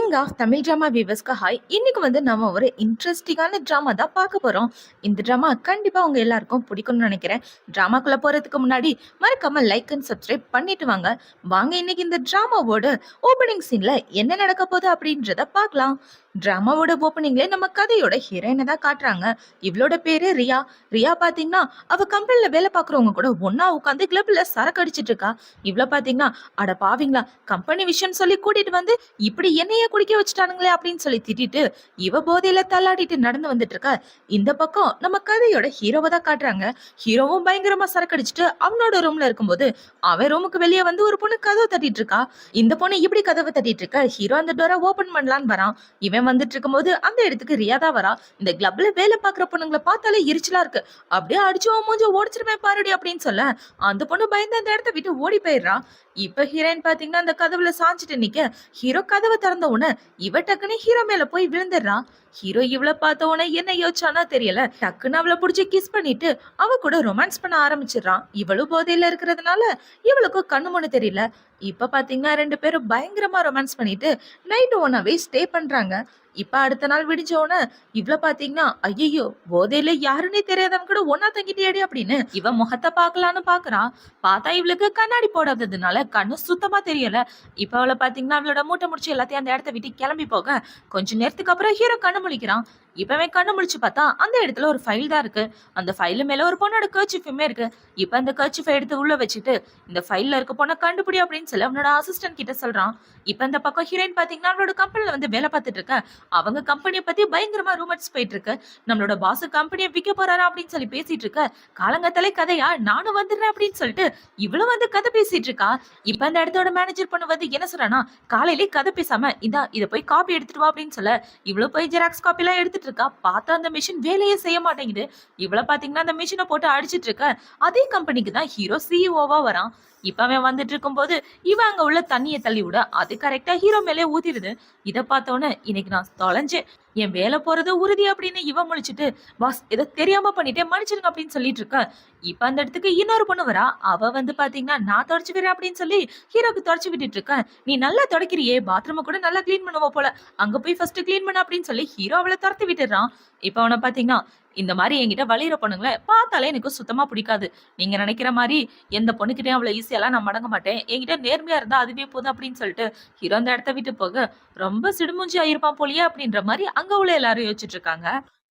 King of Tamil drama வியூவர்ஸ்க்கு hi. இன்னைக்கு நம்ம ஒரு இன்ட்ரெஸ்டிங்கான ட்ராமா தான் பார்க்க போறோம். இந்த ட்ராமா கண்டிப்பா உங்க எல்லாருக்கும் பிடிக்கும்னு நினைக்கிறேன். ட்ராமாக்குள்ள போறதுக்கு முன்னாடி மறக்காம லைக் அண்ட் சப்ஸ்கிரைப் பண்ணிட்டு வாங்க. வாங்க இன்னைக்கு இந்த ட்ராமாவோட ஓப்பனிங் சீன்ல என்ன நடக்க போகுது அப்படின்றத பார்க்கலாம். ட்ராமாவோட ஓப்பனிங்ல நம்ம கதையோட ஹீரோயினை தான் காட்டுறாங்க. இவளோட பேரு ரியா. ரியா பாத்தீங்கன்னா அவ கம்பெனில வேலை பார்க்குறவங்க கூட ஒன்னா உட்காந்து கிளப்ல சரக்கு அடிச்சிட்டு இருக்கா. இவ்வளவு பாத்தீங்கன்னா அட பாவீங்களா, கம்பெனி விஷயம் சொல்லி கூட்டிட்டு வந்து இப்படி என்னைய குடிக்க வச்சுட்டானுங்களே அப்படின்னு சொல்லி திட்டிட்டு இவ போதையில தள்ளாடிட்டு நடந்து வந்துட்டு இருக்கா. இந்த பக்கம் நம்ம கதையோட ஹீரோவை தான் காட்டுறாங்க. ஹீரோவும் பயங்கரமா சரக்கு அடிச்சுட்டு அவனோட ரூம்ல இருக்கும்போது அவன் ரூமுக்கு வெளியே வந்து ஒரு பொண்ணு கதவை தட்டிட்டு இருக்கா. இந்த பொண்ணு இப்படி கதவை தட்டிட்டு இருக்க. ஹீரோ அந்த டோரை ஓபன் பண்ணலான்னு வரான். இவன் வந்துட்டு இருக்கும்போது அந்த இடத்துக்கு ரியா தான் வரா. இந்த கிளப்ல வேலை பாக்குற பொண்ணுங்களை பார்த்தாலே எரிச்சலா இருக்கு. அப்படியே அடிச்சு மூஞ்ச ஓடிச்சிருவேன் பாருடி அப்படின்னு சொல்ல அந்த பொண்ணு பயந்து அந்த இடத்த விட்டு ஓடி போயிடுறா. இப்ப ஹீரோயின் பாத்தீங்கன்னா அந்த கதவுல சாஞ்சிட்டு நிக்க. ஹீரோ கதவை திறந்த உடனே இவ டக்குன்னு ஹீரோ மேல போய் விழுந்துடுறான். ஹீரோ இவளை பார்த்த உடனே என்ன யோசிச்சானா தெரியல, டக்குன்னு அவளை பிடிச்சி கிஸ் பண்ணிட்டு அவ கூட ரொமான்ஸ் பண்ண ஆரம்பிச்சிடறான். இவளும் போதையில இருக்கிறதுனால இவளுக்கும் கண்ணு முன்னு தெரியல. இப்ப பாத்தீங்கன்னா ரெண்டு பேரும் பயங்கரமா ரொமான்ஸ் பண்ணிட்டு நைட்டு ஒன்னாவே ஸ்டே பண்றாங்க. இப்ப அடுத்த நாள் விடிஞ்சோன இவ்வளவு பாத்தீங்கன்னா ஐயோ போதையில யாருன்னே தெரியாதவங்க கூட ஒன்னா தங்கிட்டியாடி அப்படின்னு இவ முகத்தை பாக்கலான்னு பாக்குறான். பார்த்தா இவளுக்கு கண்ணாடி போடாததுனால கண்ணு சுத்தமா தெரியல. இப்ப அவளை பாத்தீங்கன்னா அவளோட மூட்டை முடிச்சு எல்லாத்தையும் அந்த இடத்த விட்டு கிளம்பி போக கொஞ்ச நேரத்துக்கு அப்புறம் ஹீரோ கண்ணு முழிக்கிறான். இப்பவே கண்ணு முழிச்சு பார்த்தா அந்த இடத்துல ஒரு ஃபைல் தான் இருக்கு. அந்த ஃபைலு மேல ஒரு பொண்ணோட கர்ச்சிஃபுமே இருக்கு. இப்ப அந்த கர்ச்சிஃபை எடுத்து உள்ள வச்சுட்டு இந்த ஃபைல்ல இருக்க பொண்ணை கண்டுபிடி அப்படின்னு சொல்லி அவனோட அசிஸ்டன்ட் கிட்ட சொல்றான். இப்ப இந்த பக்கம் ஹீரோயின் பாத்தீங்கன்னா அவளோட கம்பெனில வந்து வேலை பார்த்துட்டு இருக்க. அவங்க கம்பெனியை பத்தி பயங்கரமா ரூமர்ஸ் போயிட்டு இருக்கு. நம்மளோட பாஸ் கம்பெனியை விற்க போறாரா அப்படின்னு சொல்லி பேசிட்டு இருக்க. காலங்கத்தலை கதையா நானும் வந்துடுறேன் அப்படின்னு சொல்லிட்டு இவ்வளவு வந்து கதை பேசிட்டு இருக்கா. இப்ப அந்த இடத்தோட மேனேஜர் பொண்ணு வந்து என்ன சொல்றானா, காலையிலே கதை பேசாம இதை போய் காப்பி எடுத்துட்டு வா அப்படின்னு சொல்ல இவ்வளவு போய் ஜெராக்ஸ் காப்பி எல்லாம் எடுத்துட்டு இருக்கா. பார்த்தா அந்த மிஷின் வேலையே செய்ய மாட்டேங்குது. இவ்வளவு பாத்தீங்கன்னா அந்த மிஷினை போட்டு அடிச்சிட்டு இருக்க. அதே கம்பெனிக்கு தான் ஹீரோ சிஇஓவா வரான். இப்ப அவன் வந்துட்டு இருக்கும் போது இவன் அங்க உள்ள தண்ணியை தள்ளி விட அது கரெக்டா ஹீரோ மேலே ஊத்திடுது. இதை பார்த்தோன்னு இன்னைக்கு நான் தொலைஞ்சேன், என் வேலை போறது உறுதி அப்படின்னு இவன் முழிச்சிட்டு பாஸ் ஏதோ தெரியாம பண்ணிட்டேன் மன்னிச்சிருங்க அப்படின்னு சொல்லிட்டு இருக்க. இப்ப அந்த இடத்துக்கு இன்னொரு பொண்ணு வரா. அவ வந்து பாத்தீங்கன்னா நான் தொடச்சு விடுறேன் அப்படின்னு சொல்லி ஹீரோக்கு தொடச்சு விட்டுட்டு இருக்க. நீ நல்லா தொடக்கிறியே, பாத்ரூமை கூட நல்லா கிளீன் பண்ணுவ போல, அங்க போய் ஃபர்ஸ்ட் கிளீன் பண்ண அப்படின்னு சொல்லி ஹீரோ அவளை துரத்து விட்டுறான். இப்ப அவனை பாத்தீங்கன்னா இந்த மாதிரி என்கிட்ட வலியுற பொண்ணுங்களை பார்த்தாலே எனக்கு சுத்தமா பிடிக்காது. நீங்க நினைக்கிற மாதிரி எந்த பொண்ணுகிட்டயும் அவ்வளவு ஈஸியெல்லாம் நான் மடங்க மாட்டேன். என்கிட்ட நேர்மையா இருந்தா அதுவே போதும் அப்படின்னு சொல்லிட்டு ஹீரோ அந்த இடத்த விட்டு போக ரொம்ப சிடுமூஞ்சி ஆயிருப்பான் போலியே அப்படின்ற மாதிரி அங்க உள்ள எல்லாரும் யோசிச்சுட்டு இருக்காங்க.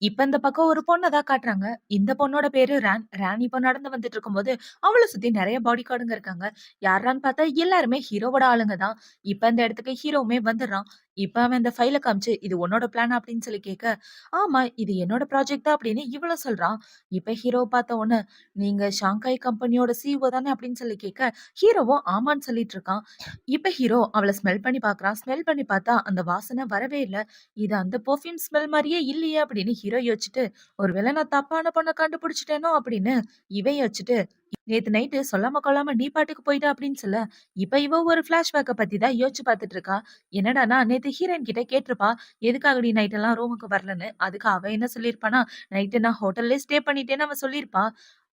இப்ப இந்த பக்கம் ஒரு பொண்ணை தான் காட்டுறாங்க. இந்த பொண்ணோட பேரு ரான் இப்ப நடந்து வந்துட்டு இருக்கும்போது அவளை சுத்தி நிறைய பாடி கார்டுங்க இருக்காங்க. யாரான்னு பார்த்தா எல்லாருமே ஹீரோவோட ஆளுங்க தான். இப்ப இந்த இடத்துக்கு ஹீரோவுமே வந்துடுறான். இப்ப அவன் இந்த ஃபைல காமிச்சு இது உன்னோட பிளான் அப்படின்னு சொல்லி கேட்க, ஆமா இது என்னோட ப்ராஜெக்ட் தான் அப்படின்னு இவ்வளவு சொல்றான். இப்ப ஹீரோவை பார்த்த உடனே நீங்க ஷாங்காய் கம்பெனியோட சிஇஓ தானே அப்படின்னு சொல்லி கேட்க ஹீரோவும் ஆமான்னு சொல்லிட்டு இருக்கான். இப்ப ஹீரோ அவளை ஸ்மெல் பண்ணி பாக்குறான். ஸ்மெல் பண்ணி பார்த்தா அந்த வாசனை வரவே இல்ல. இது அந்த பெர்ஃப்யூம் ஸ்மெல் மாதிரியே இல்லையே அப்படின்னு ஹீரோ யோசிச்சுட்டு ஒருவேளை நான் தப்பான பொண்ணை கண்டுபிடிச்சிட்டேனோ அப்படின்னு இவன் யோசிச்சுட்டு நேத்து நைட்டு சொல்லாம கொள்ளாம நீ பாட்டுக்கு போயிட்டா அப்படின்னு சொல்ல இப்ப இவ ஒரு பிளாஷ்பேக்கை பத்தி தான் யோசிச்சு பார்த்துட்டு இருக்கா. என்னடானா நேத்து ஹீரோயின் கிட்ட கேட்டிருப்பா எதுக்காக நீ நைட் எல்லாம் ரூமுக்கு வரலன்னு. அதுக்கு அவ என்ன சொல்லியிருப்பானா, நைட்டு நான் ஹோட்டல்லே ஸ்டே பண்ணிட்டேன்னு அவ சொல்லியிருப்பா.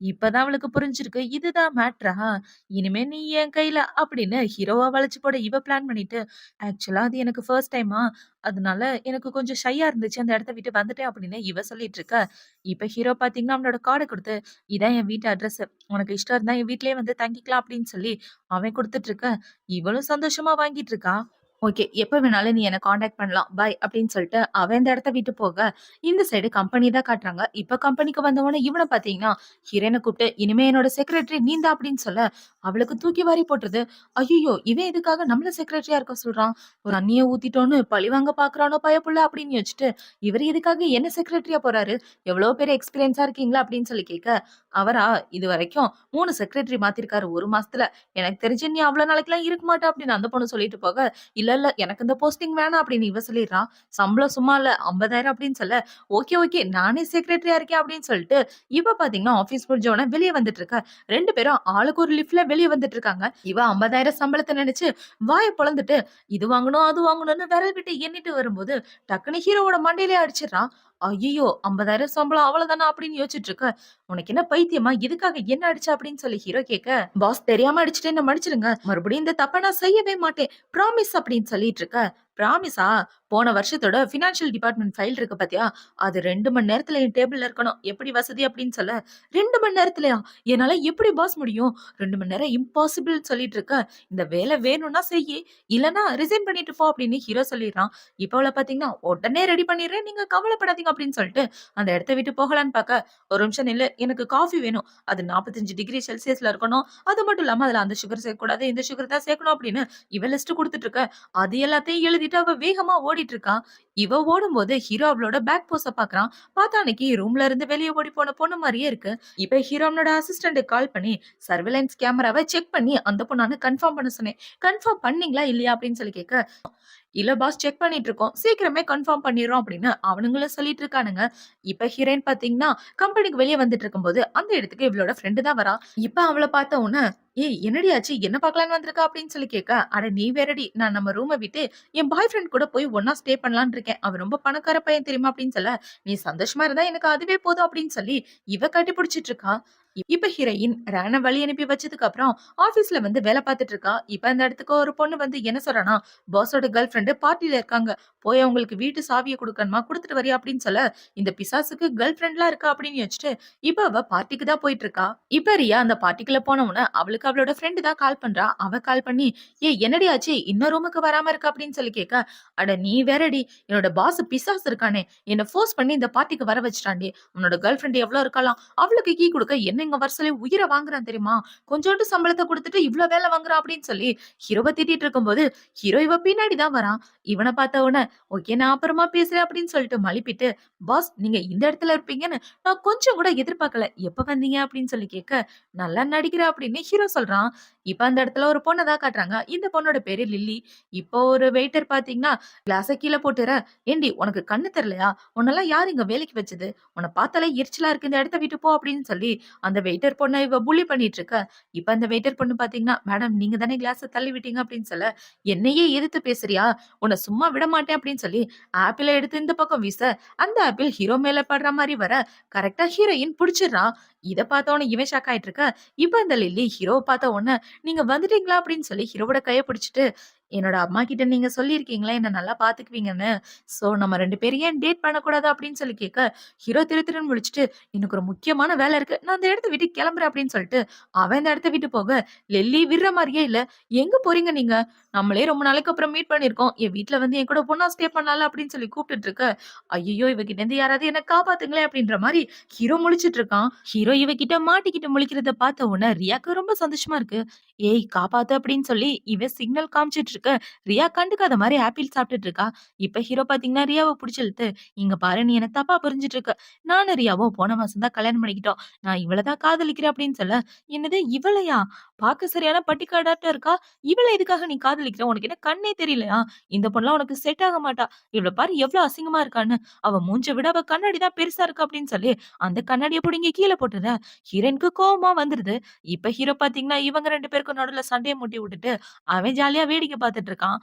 இப்பதான் அவளுக்கு புரிஞ்சிருக்கு இதுதான் மேட்ரா, இனிமே நீ என் கையில அப்படின்னு ஹீரோவா வளைச்சு போட இவ பிளான் பண்ணிட்டு ஆக்சுவலா அது எனக்கு ஃபர்ஸ்ட் டைமா, அதனால எனக்கு கொஞ்சம் ஷையா இருந்துச்சு, அந்த இடத்த விட்டு வந்துட்டேன் அப்படின்னு இவ சொல்லிட்டு இருக்க. இப்ப ஹீரோ பாத்தீங்கன்னா அவனோட கார்டை கொடுத்து இதான் என் வீட்டு அட்ரஸ், உனக்கு இஷ்டம் இருந்தா என் வீட்லயே வந்து தங்கிக்கலாம் அப்படின்னு சொல்லி அவன் கொடுத்துட்டு இருக்க. இவளும் சந்தோஷமா வாங்கிட்டு இருக்கா. ஓகே, எப்ப வேணாலும் நீ என்ன காண்டாக்ட் பண்ணலாம் பாய் அப்படின்னு சொல்லிட்டு அவன் இந்த இடத்த விட்டு போக இந்த சைடு கம்பெனி தான் காட்டுறாங்க. இப்ப கம்பெனிக்கு வந்தவொடனே இவனை பாத்தீங்கன்னா ஹீரோனை கூப்பிட்டு இனிமே என்னோட செக்ரட்டரி நீந்தா அப்படின்னு சொல்ல அவளுக்கு தூக்கி வாரி போட்டுருது. ஐயோ இவன் எதுக்காக நம்மள செக்ரட்டரியா இருக்க சொல்றான், ஒரு அண்ணிய ஊத்திட்டோன்னு பழிவாங்க பாக்குறானோ பயப்புள்ள அப்படின்னு யோசிச்சுட்டு இவர் எதுக்காக என்ன செக்ரட்டரியா போறாரு, எவ்வளவு பேர் எக்ஸ்பீரியன்ஸா இருக்கீங்களா அப்படின்னு சொல்லி கேட்க அவரா இது வரைக்கும் 3 செக்ரட்டரி மாத்திருக்காரு ஒரு மாசத்துல, எனக்கு தெரிஞ்சு நீ அவ்வளவு நாளைக்கெல்லாம் இருக்க மாட்டா அப்படின்னு அந்த பொண்ணு சொல்லிட்டு போக இல்ல எனக்கு இந்த போஸ்டிங் வேணாம் அப்படின்னு இவ சொல்லிடுறான். சம்பளம் சும்மா இல்ல 50,000 அப்படின்னு சொல்ல ஓகே நானே செக்ரட்டரியா இருக்கேன் அப்படின்னு சொல்லிட்டு இவ பாத்தீங்கன்னா ஆபீஸ் முடிஞ்சவன வெளியே வந்துட்டு இருக்க. ரெண்டு பேரும் ஆளுக்கு ஒரு லிஃப்ட்ல வெளியே வந்துட்டு இருக்காங்க. இவ 50,000 சம்பளத்தை நினைச்சு வாயை பொளந்துட்டு இது வாங்கணும் அது வாங்கணும்னு விரல் விட்டு எண்ணிட்டு வரும்போது டக்குனு ஹீரோவோட மண்டையிலே அடிச்சிடறான். ஐயோ 50,000 சம்பளம் அவ்வளவுதானா அப்படின்னு யோசிச்சுட்டு இருக்க. உனக்கு என்ன பைத்தியமா, இதுக்காக என்ன அடிச்ச அப்படின்னு சொல்லி ஹீரோ கேட்க பாஸ் தெரியாம அடிச்சுட்டு என்ன மன்னிச்சிருங்க, மறுபடியும் இந்த தப்ப நான் செய்யவே மாட்டேன் ப்ராமிஸ் அப்படின்னு சொல்லிட்டு இருக்க. ப்ராமிஸா? போன வருஷத்தோட ஃபினான்ஷியல் டிபார்ட்மெண்ட் ஃபைல் இருக்கு பாத்தியா? அது 2 மணி நேரத்துல என் டேபிள்ல இருக்கணும். எப்படி வசதி அப்படின்னு சொல்ல, 2 மணி நேரத்துலயா? என்னால எப்படி பாஸ் முடியும்? 2 மணி நேரம் இம்பாசிபிள்ன்னு சொல்லிட்டு இருக்க. இந்த வேலை வேணும்னா செய்யி, இல்லன்னா ரிசைன் பண்ணிட்டு போ அப்படின்னு ஹீரோ சொல்லிடுறான். இப்ப அவள பாத்தீங்கன்னா, உடனே ரெடி பண்ணிடுறேன். நீங்க கவலைப்படாதீங்க அப்படின்னு சொல்லிட்டு, அந்த இடத்த விட்டு போகலான்னு பாக்க, ஒரு நிமிஷம் நில்லு. எனக்கு காஃபி வேணும். அது 45 டிகிரி செல்சியஸ்ல இருக்கணும். அது மட்டும் இல்லாம அதுல அந்த சுகர் சேர்க்கக்கூடாது, இந்த சுகர் தான் சேர்க்கணும் அப்படின்னு இவ லிஸ்ட் குடுத்துட்டு இருக்க. அது எல்லாத்தையும் எழுதிட்டு அவ வேகமா ஓடிட்டு இருக்கா. இவ ஓடும்போது ஹீரோ அவளோட பேக் போஸ பாக்குறான். பார்த்தா அன்னைக்கு ரூம்ல இருந்து வெளிய ஓடி போன பொண்ணு மாரியே இருக்கு. இப்ப ஹீரோ அவனோட அசிஸ்டன்ட்க்கு கால் பண்ணி சர்வேலன்ஸ் கேமராவ செக் பண்ணி அந்த பொண்ணான்னு கன்ஃபார்ம் பண்ண சொன்னேன். கன்ஃபார்ம் பண்ணீங்களா இல்லையா அப்படின்னு சொல்லி கேட்க, இல்ல பாஸ் செக் பண்ணிட்டு இருக்கோம். சீக்கிரமே கன்ஃபார்ம் பண்ணிர்றோம் அப்படின்னு அவனுங்களும் சொல்லிட்டு இருக்கானுங்க. இப்ப ஹீரோயின் பாத்தீங்கன்னா, கம்பெனிக்கு வெளிய வந்துட்டு இருக்கும்போது, அந்த இடத்துக்கு இவளோட ஃப்ரெண்ட் தான் வரா. இப்ப அவள பார்த்த உடனே, "ஏய் என்னடி ஆச்சு? என்ன பார்க்கலான்னு வந்திருக்கா?" அப்படின்னு சொல்லி கேட்க, "அட நீ வேறடி, நான் நம்ம ரூம விட்டு என் பாய் ஃப்ரெண்ட் கூட போய் ஒண்ணா ஸ்டே பண்ணலான்னு இருக்கேன். அவன் ரொம்ப பணக்கார பையன் தெரியுமா?" அப்படின்னு சொல்ல, "நீ சந்தோஷமா இருந்தா எனக்கு அதுவே போதும்." அப்படின்னு சொல்லி இவ கட்டி பிடிச்சிட்டு இருக்கா. இப்ப ஹீரோயின் ராண வழி அனுப்பி வச்சதுக்கு அப்புறம் ஆபீஸ்ல வந்து வேலை பார்த்துட்டு இருக்கா. இப்ப அந்த இடத்துக்கு ஒரு பொண்ணு வந்து என்ன சொல்றானா, பாஸோட கேர்ள் ஃப்ரெண்டு பார்ட்டில இருக்காங்க. போய் அவங்களுக்கு வீட்டு சாவிய குடுக்கணுமா, குடுத்துட்டு வரியா அப்படின்னு சொல்ல, இந்த பிசாசுக்கு கேர்ள் ஃப்ரெண்ட்லாம் இருக்கா அப்படின்னு யோசிச்சுட்டு, இப்ப அவ பார்ட்டிக்கு தான் போயிட்டு இருக்கா. இப்ப ரியா அந்த பார்ட்டிக்குள்ள போன உடனே அவளுக்கு அவளோட ஃப்ரெண்டு தான் கால் பண்றா. அவ கால் பண்ணி, "ஏய் என்னடி ஆச்சு? இன்னும் ரூமுக்கு வராம இருக்க?" அப்படின்னு சொல்லி கேட்க, "அட நீ வேறடி, என்னோட பாஸ் பிசாசு இருக்கானே, என்ன ஃபோர்ஸ் பண்ணி இந்த பார்ட்டிக்கு வர வச்சுட்டான்டி. உன்னோட கேர்ள் ஃப்ரெண்ட் எவ்வளவு இருக்கலாம்? அவளுக்கு கீ குடுக்க என்ன இங்க வர சொல்லி உயிரை வாங்குறான் தெரியுமா? கொஞ்சோண்டு சம்பளத்த குடுத்துட்டு இவ்ளோ வேலை வாங்குறான்." அப்படின்னு சொல்லி ஹீரோவ திட்டிட்டு இருக்கும்போது, ஹீரோ இவ பின்னாடி தான் வரான். இவன பார்த்த உடனே, "ஓகே நான் அப்புறமா பேசுறேன்." அப்படின்னு சொல்லிட்டு மழுப்பிட்டு, "பாஸ் நீங்க இந்த இடத்துல இருப்பீங்கன்னு நான் கொஞ்சம் கூட எதிர்பார்க்கல. எப்ப வந்தீங்க?" அப்படின்னு சொல்லி கேட்க, "நல்லா நடிக்கிற." அப்படின்னு ஹீரோ சொல்றான். இப்ப அந்த இடத்துல ஒரு பொண்ண தான் காட்டுறாங்க. இந்த பொண்ணோட பேரு லில்லி. இப்போ ஒரு வெயிட்டர் பார்த்தீங்கன்னா, கிளாஸ கீழ போட்டுற, "ஏண்டி உனக்கு கண்ணு தெரியலையா? உன்னெல்லாம் யார் இங்க வேலைக்கு வச்சது? உன்ன பார்த்தாலே எரிச்சலா இருக்கு. இந்த இடத்த விட்டு போ." அப்படின்னு சொல்லி அந்த வெயிட்டர் பொண்ண இவ புல்லி பண்ணிட்டு இருக்க. இப்ப அந்த வெயிட்டர் பொண்ணு பார்த்தீங்கன்னா, "மேடம் நீங்க தானே கிளாஸ தள்ளி விட்டீங்க." அப்படின்னு சொல்ல, "என்னையே எதிர்த்து பேசுறியா? உன்ன சும்மா விட மாட்டேன்." அப்படின்னு சொல்லி ஆப்பிள எடுத்து இந்த பக்கம் வீச, அந்த ஆப்பிள் ஹீரோ மேல படுற மாரி வர, கரெக்ட்டா ஹீரோயின் புடிச்சிடுறா. இத பார்த்தோனே இவன் ஷாக் ஆயிட்டு இருக்க. இப்ப அந்த லில்லி ஹீரோவ பார்த்த உடனே, "நீங்க வந்துட்டீங்களா?" அப்படின்னு சொல்லி ஹீரோவோட கைய பிடிச்சுட்டு, "என்னோட அம்மா கிட்ட நீங்க சொல்லியிருக்கீங்களா என்ன நல்லா பார்த்துக்குவீங்கன்னு. சோ நம்ம 2 பேரும் ஏன் டேட் பண்ணக்கூடாது?" அப்படின்னு சொல்லி கேட்க, ஹீரோ திரு திருன்னு முழிச்சுட்டு, "எனக்கு ஒரு முக்கியமான வேலை இருக்கு. நான் அந்த இடத்த விட்டு கிளம்புறேன்." அப்படின்னு சொல்லிட்டு அவன் அந்த இடத்த விட்டு போக, லில்லி விடுற மாரியே இல்ல. "எங்க போறீங்க நீங்க? நம்மளே ரொம்ப நாளைக்கு அப்புறம் மீட் பண்ணியிருக்கோம். என் வீட்ல வந்து என் கூட ஒண்ணா ஸ்டே பண்ணலாம்ல." அப்படின்னு சொல்லி கூப்பிட்டுட்டு இருக்க, ஐயய்யோ! இவகிட்ட இருந்து யாராவது என்ன காப்பாத்துங்களேன் அப்படின்ற மாரி ஹீரோ முழிச்சுட்டு இருக்கான். ஹீரோ இவகிட்ட மாட்டிக்கிட்டு முழிக்கிறத பார்த்த உடனே ரியாக்கு ரொம்ப சந்தோஷமா இருக்கு. "ஏய் காப்பாத்து" அப்படின்னு சொல்லி இவன் சிக்னல் காமிச்சிட்டு இருக்க, ரியா கண்டுக்காத மாரி ஆப்பிள் சாப்பிட்டுட்டு இருக்கா. இப்ப ஹீரோ பார்த்தீங்கன்னா, ரியாவ புடிச்சு இழுத்து, "இங்க பாரு நீ என்ன தப்பா புரிஞ்சுட்டு இருக்க. நானும் ரியாவும் போன மாசம் தான் கல்யாணம் பண்ணிக்கிட்டோம். நான் இவள தான் காதலிக்கிறேன்." அப்படின்னு சொல்ல, "என்னது இவளையா? பார்க்க சரியான பட்டிக்காடாட்டம் இருக்கா. இவள எதுக்காக நீ காதலிக்கிற? உனக்கு என்ன கண்ணே தெரியலையா? இந்த பொண்ணுலாம் உனக்கு செட் ஆக மாட்டா. இவள பாரு எவ்ளோ அசிங்கமா இருக்கான்னு. அவ மூஞ்ச விட அவ கண்ணாடி தான் பெருசா இருக்கு." அப்படின்னு சொல்லி அந்த கண்ணாடிய புடுங்கி கீழ போட்டுற, ஹீரோயினுக்கு கோவமா வந்துருது. இப்ப ஹீரோ பார்த்தீங்கன்னா, இவங்க 2 பேருக்கும் நடுவுல சண்டைய மூட்டி விட்டுட்டு, அவன் ஜாலியா வேடிக்கை பார்த்துட்டு இருக்கான்.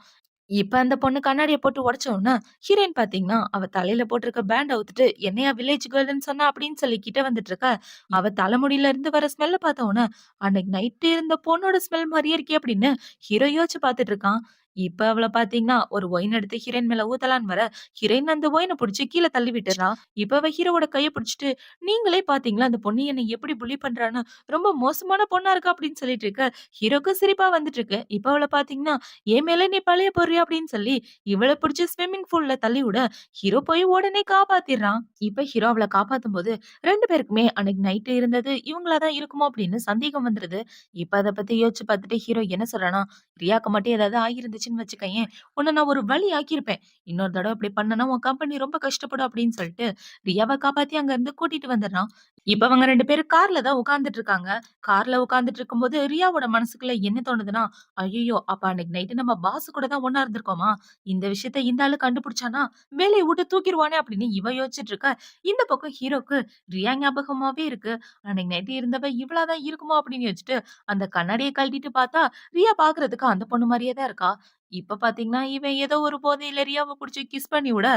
இப்ப அந்த பொண்ணு கண்ணாடிய போட்டு உடைச்ச உடனே, ஹீரோயின் பார்த்தீங்கன்னா, அவ தலையில போட்டிருக்க பேண்ட அவுத்துட்டு, "என்னையா வில்லேஜ் கேர்ள்ன்னு சொன்னா?" அப்படின்னு சொல்லி கிட்ட வந்துட்டு இருக்க, அவ தலைமுடியில இருந்து வர ஸ்மெல்ல பார்த்த உடனே, அன்னைக்கு நைட் இருந்த பொண்ணோட ஸ்மெல் மாரியே இருக்கே அப்படின்னு ஹீரோ யோசிச்சு பார்த்துட்டு இருக்கான். இப்ப அவள பார்த்தீங்கன்னா, ஒரு ஒயின் எடுத்து ஹீரோயின் மேல ஊத்தலான்னு வர, ஹீரோயின் அந்த ஒயின புடிச்சு கீழ தள்ளி விட்டுர்றா. இப்ப அவ ஹீரோவோட கைய புடிச்சுட்டு, "நீங்களே பார்த்தீங்களா அந்த பொண்ணு என்னை எப்படி புல்லி பண்றான்னு? ரொம்ப மோசமான பொண்ணா இருக்கா." அப்படின்னு சொல்லிட்டு இருக்க, ஹீரோக்கு சிரிப்பா வந்துட்டு இருக்கு. இப்ப அவள பார்த்தீங்கன்னா, "என் மேல நீ பழிய போடுறியா?" அப்படின்னு சொல்லி இவள புடிச்சு ஸ்விம்மிங் பூல்ல தள்ளி விட, ஹீரோ போய் உடனே காப்பாத்திர்றான். இப்ப ஹீரோ அவள காப்பாத்தும்போது 2 பேருக்குமே அன்னைக்கு நைட் இருந்தது இவங்களா தான் இருக்குமோ அப்படின்னு சந்தேகம் வந்துருது. இப்ப அத பத்தி யோசிச்சு பார்த்துட்டு ஹீரோ என்ன சொல்றான்னா, "ரியாக்கு மட்டும் ஏதாவது ஆகிருந்துச்சுன்னு வச்சுக்கயேன், உன்ன நான் ஒரு வழி ஆக்கியிருப்பேன். இன்னொரு தடவ இப்படி பண்ணனா உன் கம்பெனி ரொம்ப கஷ்டப்படும்." அப்படின்னு சொல்லிட்டு ரியாவ காப்பாத்தி அங்க இருந்து கூட்டிட்டு வந்துடுறான். இப்ப அவங்க 2 பேரும் கார்ல தான் உட்கார்ந்துட்டு இருக்காங்க. கார்ல உட்கார்ந்துட்டு இருக்கும்போது ரியாவோட மனசுக்குள்ள என்ன தோணுதுன்னா, "ஐய்யய்யோ! அப்ப அன்னைக்கு நைட்டு நம்ம பாஸ் கூட தான் ஒண்ணா இருந்திருக்கோமா? இந்த விஷயத்த இந்த ஆளு கண்டுபிடிச்சானா, வேலைய விட்டு தூக்கிருவானே." அப்படின்னு இவ யோசிச்சுட்டு இருக்க. இந்த பக்கம் ஹீரோக்கு ரியா ஞாபகமாவே இருக்கு. அன்னைக்கு நைட்டு இருந்தவ இவளா தான் இருக்குமோ அப்படின்னு யோசிச்சுட்டு, அந்த கண்ணாடிய கழட்டிட்டு பார்த்தா, ரியா பார்க்கறதுக்கு அந்த பொண்ணு மாரியே தான் இருக்கா. இப்ப பாத்தீங்கன்னா, இவன் ஏதோ ஒரு போதையில ரியாவ புடிச்சு கிஸ் பண்ணி விட,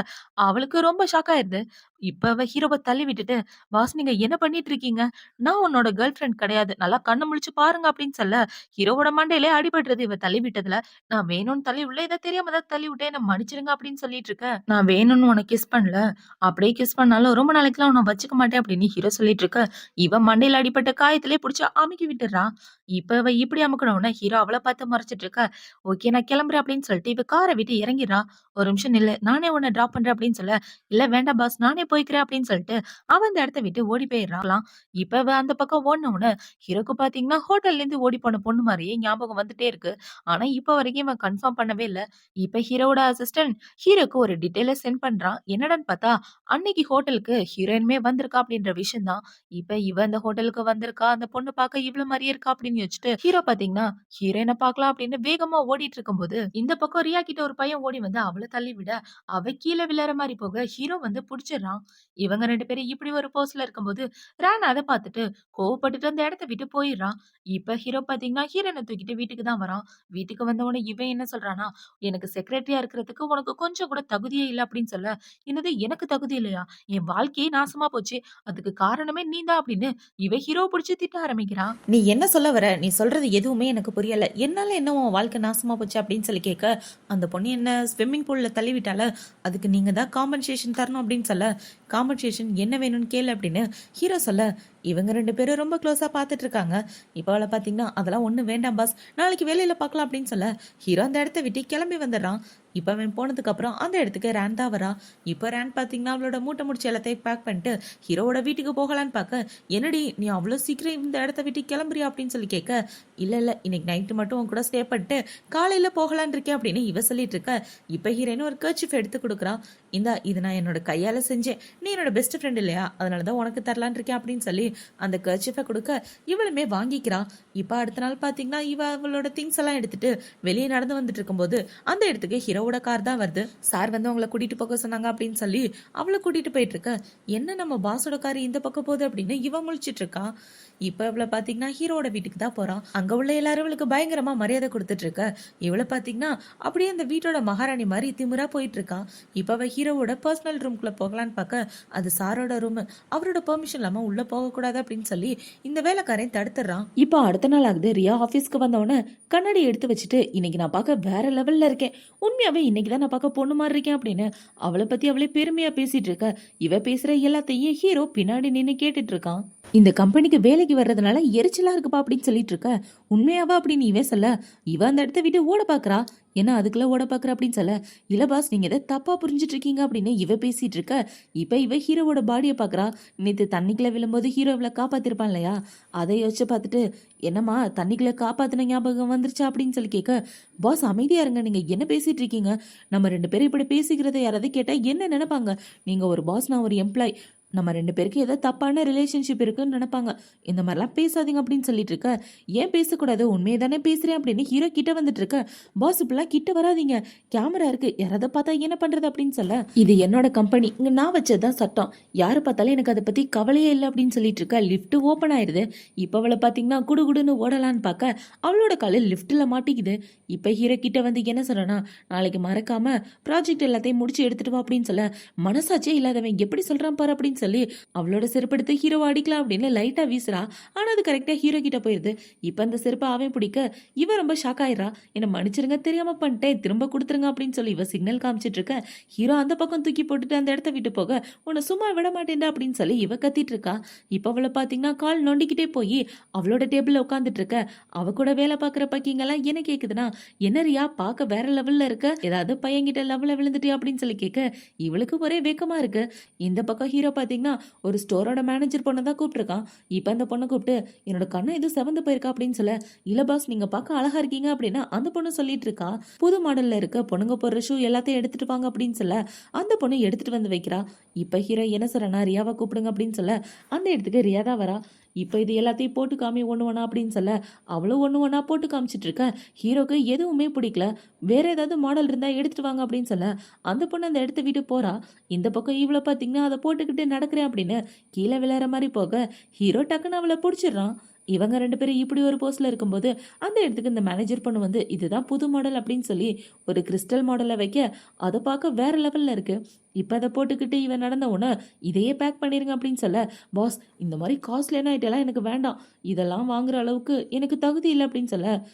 அவளுக்கு ரொம்ப ஷாக் ஆயிருது. இப்ப அவ ஹீரோவ தள்ளி விட்டுட்டு, "பாஸ் நீங்க என்ன பண்ணிட்டு இருக்கீங்க? நான் உன்னோட கேர்ள் ஃபிரெண்ட் கிடையாது. நல்லா கண்ணு முழிச்சு பாருங்க" அப்படின்னு சொல்ல, ஹீரோவோட மண்டையிலே அடிபடுறது இவ தள்ளி விட்டதுல. "நான் வேணும்னு தள்ளி விடல. ஏதோ தெரியாம தான் தள்ளி விட்டேன். என்ன மன்னிச்சிடுங்க" அப்படின்னு சொல்லிட்டு இருக்க. "நான் வேணும்னு உன்ன கிஸ் பண்ணல. அப்படியே கிஸ் பண்ணாலும் ரொம்ப நாளைக்குலாம் உன்ன வச்சுக்க மாட்டேன்" அப்படின்னு ஹீரோ சொல்லிட்டு இருக்க. இவ மண்டையில அடிபட்ட காயத்திலே புடிச்சு அமுக்கி விட்டுர்றா. இப்ப இவ இப்படி அமுக்குன உடனே ஹீரோ அவள பார்த்து முறைச்சிட்டு இருக்க. "ஓகே நான் கிளம்புறேன்" அப்படின்னு சொல்லிட்டு இவ கார விட்டு இறங்கிர்றா. "ஒரு நிமிஷம் நில்லு. நானே உன்ன டிராப் பண்றேன்" அப்படின்னு சொல்ல, "இல்ல வேண்டாம் பாஸ். நானே போய்க்கிறேன்" அப்படின்னு சொல்லிட்டு அவ அந்த இடத்த விட்டு ஓடி போயிர்றாளாம். இப்ப அவ அந்த பக்கம் ஓடுன உடனே ஹீரோக்கு பாத்தீங்கன்னா, ஹோட்டல்ல இருந்து ஓடி போன பொண்ணு மாரியே ஞாபகம் வந்துட்டே இருக்கு. ஆனா இப்ப வரைக்கும் இவன் கன்ஃபார்ம் பண்ணவே இல்ல. இப்ப ஹீரோவோட அசிஸ்டன்ட் ஹீரோக்கு ஒரு டீட்டெயில சென்ட் பண்றான். என்னடான்னு பார்த்தா, அன்னைக்கு ஹோட்டலுக்கு ஹீரோயினுமே வந்திருக்கா அப்படின்ற விஷயம் தான். இப்ப இவ அந்த ஹோட்டலுக்கு வந்திருக்கா, அந்த பொண்ணு பார்க்க இவள மாரியே இருக்கா அப்படின்னு யோசிச்சுட்டு, ஹீரோ பாத்தீங்கன்னா, ஹீரோயின பார்க்கலாம் அப்படின்னு வேகமா ஓடிட்டு இருக்கும்போது, இந்த பக்கம் ரியா கிட்ட ஒரு பையன் ஓடி வந்து அவள தள்ளி விட, அவ கீழ விழற மாரி போக ஹீரோ வந்து புடிச்சிடுறான். இவங்க 2 பேரும் இப்படி ஒரு போஸ்ல இருக்கும்போது, ராணா அத பார்த்துட்டு கோவப்பட்டுட்டு அந்த இடத்த விட்டு போயிடுறான். இப்ப ஹீரோ பாத்தீங்கன்னா, ஹீரோயின தூக்கிட்டு வீட்டுக்கு தான் வரான். வீட்டுக்கு வந்தவுடனே இவன் என்ன சொல்றான்னா, "எனக்கு செக்ரட்டரியா இருக்கிறதுக்கு உனக்கு கொஞ்சம் கூட தகுதியே இல்ல" அப்படின்னு சொல்ல, "என்னது எனக்கு தகுதி இல்லையா? என் வாழ்க்கையே நாசமா போச்சு. அதுக்கு காரணமே நீ தான்" அப்படின்னு இவ ஹீரோவ புடிச்சு திட்ட ஆரம்பிக்கிறா. "நீ என்ன சொல்ல வர? நீ சொல்றது எதுவுமே எனக்கு புரியல. என்னால என்ன உன் வாழ்க்கை நாசமா போச்சு?" அப்படின்னு சொல்லி கேட்க, அந்த பொண்ணு என்ன ஸ்விம்மிங் பூல்ல தள்ளி விட்டால, அதுக்கு நீங்க தான் காம்பன்சேஷன் தரணும் அப்படின்னு சொல்ல, காம்பன்சேஷன் என்ன வேணும்னு கேளு அப்படின்னு ஹீரோ சொல்ல, இவங்க 2 பேரும் ரொம்ப க்ளோஸா பார்த்துட்டு இருக்காங்க. இப்ப அவள பார்த்தீங்கன்னா, அதெல்லாம் ஒண்ணும் வேண்டாம் பாஸ். நாளைக்கு வேலையில பார்க்கலாம் அப்படின்னு சொல்ல, ஹீரோ அந்த இடத்த விட்டு கிளம்பி வந்துடுறான். இப்ப அவன் போனதுக்கு அப்புறம் அந்த இடத்துக்கு ரேன் தான் வரா. இப்ப ரேன் பார்த்தீங்கன்னா, அவளோட மூட்டை முடிச்சு எல்லாத்தையும் பேக் பண்ணிட்டு ஹீரோவோட வீட்டுக்கு போகலான்னு பார்க்க, "என்னடி நீ அவ்ளோ சீக்கிரம் இந்த இடத்த விட்டு கிளம்புறியா?" அப்படின்னு சொல்லி கேட்க, இல்ல இன்னைக்கு நைட்டு மட்டும் உன் கூட ஸ்டே பண்ணிட்டு காலையில போகலான்னு இருக்கேன்" அப்படின்னு இவ சொல்லிட்டு இருக்க. இப்ப ஹீரோயின் ஒரு கர்ச்சீஃப் எடுத்து குடுக்குறா. "இந்தா இது நான் என்னோட கையால செஞ்சேன். நீ என்னோட பெஸ்ட் ஃப்ரெண்ட் இல்லையா? அதனால தான் உனக்கு தரலான்னு இருக்கேன்" அப்படின்னு சொல்லி அந்த கர்ச்சீஃபை கொடுக்க இவளுமே வாங்கிக்கிறா. இப்ப அடுத்த நாள் பாத்தீங்கன்னா, இவ அவளோட திங்ஸ் எல்லாம் எடுத்துட்டு வெளியே நடந்து வந்துட்டு இருக்கும்போது அந்த இடத்துக்கு ஹீரோவோட கார் தான் வருது. சார் வந்து அவங்கள கூட்டிட்டு போக சொன்னாங்க அப்படின்னு சொல்லி அவளை கூட்டிட்டு போயிட்டு இருக்க. என்ன நம்ம பாஸோட கார் இந்த பக்கம் போகுது அப்படின்னு இவ முழிச்சிட்டு இருக்கா. இப்ப இவளை பாத்தீங்கன்னா ஹீரோட வீட்டுக்கு தான் போறான். அங்க உள்ள எல்லாரும் இவளுக்கு பயங்கரமா மரியாதை கொடுத்துட்டு இருக்க. இவளை பாத்தீங்கன்னா அப்படியே அந்த வீட்டோட மகாராணி மாதிரி திமிரா போயிட்டு இருக்கா. இப்ப அவ ஹீரோவோட பர்சனல் ரூம்குள்ள போகலான்னு பார்க்க, அது சாரோட ரூம், அவரோட பெர்மிஷன் இல்லாம உள்ள போக கூடாது அப்படின்னு சொல்லி இந்த வேலைக்காரன் தடுத்துறான். இப்போ அடுத்த நாள் ஆகுது. ரியா ஆபீஸ்க்கு வந்தவொடனே கண்ணாடி எடுத்து வச்சுட்டு, இன்னைக்கு நான் பார்க்க வேற லெவல்ல இருக்கேன். உண்மையாவே இன்னைக்கு தான் நான் பார்க்க பொண்ணு மாதிரி இருக்கேன் அப்படின்னு அவளை பத்தி அவளே பெருமையா பேசிட்டு இருக்க. இவ பேசுற எல்லாத்தையும் ஹீரோ பின்னாடி நின்னு கேட்டுட்டு இருக்கான். இந்த கம்பெனிக்கு வேலைக்கு வர்றதுனால எரிச்சலா இருக்குப்பா அப்படின்னு சொல்லிட்டு இருக்க. உண்மையாவா அப்படின்னு இவன் சொல்ல, இவ அந்த இடத்த விட்டு ஓட பாக்குறா. என்ன அதுக்குள்ள ஓட பாக்குற அப்படின்னு சொல்ல, இல்ல பாஸ் நீங்க எதை தப்பா புரிஞ்சிட்டு இருக்கீங்க அப்படின்னு இவ பேசிட்டு இருக்க. இப்ப இவ ஹீரோவோட பாடியை பாக்குறா. நேத்து தண்ணிக்குள்ள விழும்போது ஹீரோ இவளை காப்பாத்திருப்பான் இல்லையா, அதை யோசிச்சு பார்த்துட்டு, என்னம்மா தண்ணிக்குள்ள காப்பாத்தின ஞாபகம் வந்துருச்சா அப்படின்னு சொல்லி கேட்க, பாஸ் அமைதியா இருங்க, நீங்க என்ன பேசிட்டு இருக்கீங்க? நம்ம 2 பேரும் இப்படி பேசிக்கிறத யாராவது கேட்டா என்ன நினைப்பாங்க? நீங்க ஒரு பாஸ், நான் ஒரு எம்ப்ளாய். நம்ம 2 பேருக்கு ஏதோ தப்பான ரிலேஷன்ஷிப் இருக்குன்னு நினைப்பாங்க. இந்த மாதிரிலாம் பேசாதீங்க அப்படின்னு சொல்லிட்டு இருக்க. ஏன் பேசக்கூடாது, உண்மையை தானே பேசுறேன் அப்படின்னு ஹீரோ கிட்ட வந்துட்டு இருக்க. பாஸ் இப்பெல்லாம் கிட்ட வராதீங்க, கேமரா இருக்கு, யாராவது பார்த்தா என்ன பண்றது அப்படின்னு சொல்ல, இது என்னோட கம்பெனி, இங்க நான் வச்சதுதான் சட்டம், யாரு பார்த்தாலும் எனக்கு அதை பத்தி கவலையே இல்லை அப்படின்னு சொல்லிட்டு இருக்க. லிஃப்ட் ஓப்பன் ஆயிருது. இப்ப அவளை பாத்தீங்கன்னா குடுகுடுன்னு ஓடலான்னு பார்க்க அவளோட காலில் லிஃப்ட்ல மாட்டிக்குது. இப்ப ஹீரோ கிட்ட வந்து என்ன சொல்றனா, நாளைக்கு மறக்காம ப்ராஜெக்ட் எல்லாத்தையும் முடிச்சு எடுத்துட்டு வா அப்படின்னு சொல்ல, மனசாச்சே இல்லாதவன் எப்படி சொல்றான் பாரு அப்படின்னு சொல்லி அவளோட செருப்படுத்து ஹீரோவை அடிக்கலாம் அப்படின்னு லைட்டா வீசுறா. ஆனா அது கரெக்டா ஹீரோ கிட்ட போயிருது. இப்ப அந்த செருப்பை அவன் பிடிக்க இவ ரொம்ப ஷாக் ஆயிரா. என்ன மன்னிச்சிருங்க, தெரியாம பண்ணிட்டேன், திரும்ப கொடுத்துருங்க அப்படின்னு சொல்லி இவ சிக்னல் காமிச்சிட்டு இருக்க. ஹீரோ அந்த பக்கம் தூக்கி போட்டுட்டு அந்த இடத்த விட்டு போக, உன்னை சும்மா விட மாட்டேன்டா அப்படின்னு சொல்லி இவ கத்திட்டு இருக்கா. இப்ப அவளை பாத்தீங்கன்னா கால் நொண்டிக்கிட்டே போய் அவளோட டேபிள்ல உட்காந்துட்டு இருக்க. அவ கூட வேலை பாக்குற பக்கிங்கெல்லாம் என்ன கேக்குதுன்னா, என்ன ரியா பார்க்க வேற லெவல்ல இருக்க, ஏதாவது பையன்கிட்ட லெவல்ல விழுந்துட்டியா அப்படின்னு சொல்லி கேட்க, இவளுக்கு ஒரே வேக்கமா இருக்கு. இந்த பக்கம் ஹீரோ பாத்தீங்கன்னா ஒரு ஸ்டோரோட மேனேஜர் பொண்ணை தான் கூப்பிட்டுருக்கான். இப்ப அந்த பொண்ணை கூப்பிட்டு, என்னோட கண்ணை எதுவும் செவந்து போயிருக்கா அப்படின்னு சொல்ல, இல்ல பாஸ் நீங்க பார்க்க அழகா இருக்கீங்க அப்படின்னா அந்த பொண்ணு சொல்லிட்டு இருக்கா. புது மாடல்ல இருக்க பொண்ணுங்க போடுற ஷூ எல்லாத்தையும் எடுத்துட்டு வாங்க அப்படின்னு சொல்ல அந்த பொண்ணு எடுத்துட்டு வந்து வைக்கிறா. இப்ப ஹீரோ என்ன சொல்றனா, ரியாவை கூப்பிடுங்க அப்படின்னு சொல்ல அந்த இடத்துக்கு ரியா தான் வரா. இப்ப இது எல்லாத்தையும் போட்டு காமி ஒண்ணு ஒண்ணா அப்படின்னு சொல்ல அவளும் ஒண்ணு ஒண்ணா போட்டு காமிச்சிட்டு இருக்க. ஹீரோக்கு எதுவுமே பிடிக்கல. வேற ஏதாவது மாடல் இருந்தா எடுத்துட்டு வாங்க அப்படின்னு சொல்ல அந்த பொண்ணு அந்த இடத்த விட்டு போறா. இந்த பக்கம் இவளை பாத்தீங்கன்னா அதை போட்டுக்கிட்டு நடக்கிறேன் அப்படின்னு கீழே விளையாற மாதிரி போக ஹீரோ டக்குன்னு அவளை பிடிச்சிடுறான். இவங்க 2 பேரும் இப்படி ஒரு போஸ்ல இருக்கும்போது, அந்த இடத்துக்கு இந்த மேனேஜர் பொண்ணு வந்து, இதுதான் புது மாடல் அப்படின்னு சொல்லி ஒரு கிறிஸ்டல் மாடல வைக்க, அத பார்க்க வேற லெவல்ல இருக்கு. இப்ப அத போட்டுக்கிட்டு இவன் நடந்த உடனே, "இதையே பேக் பண்ணிருங்க" அப்படின்னு சொல்ல, "பாஸ் இந்த மாரி காஸ்ட்லியான ஐட்டம்லாம் எனக்கு வேண்டாம். இதெல்லாம் வாங்குற அளவுக்கு எனக்கு தகுதி இல்ல" அப்படின்னு சொல்ல,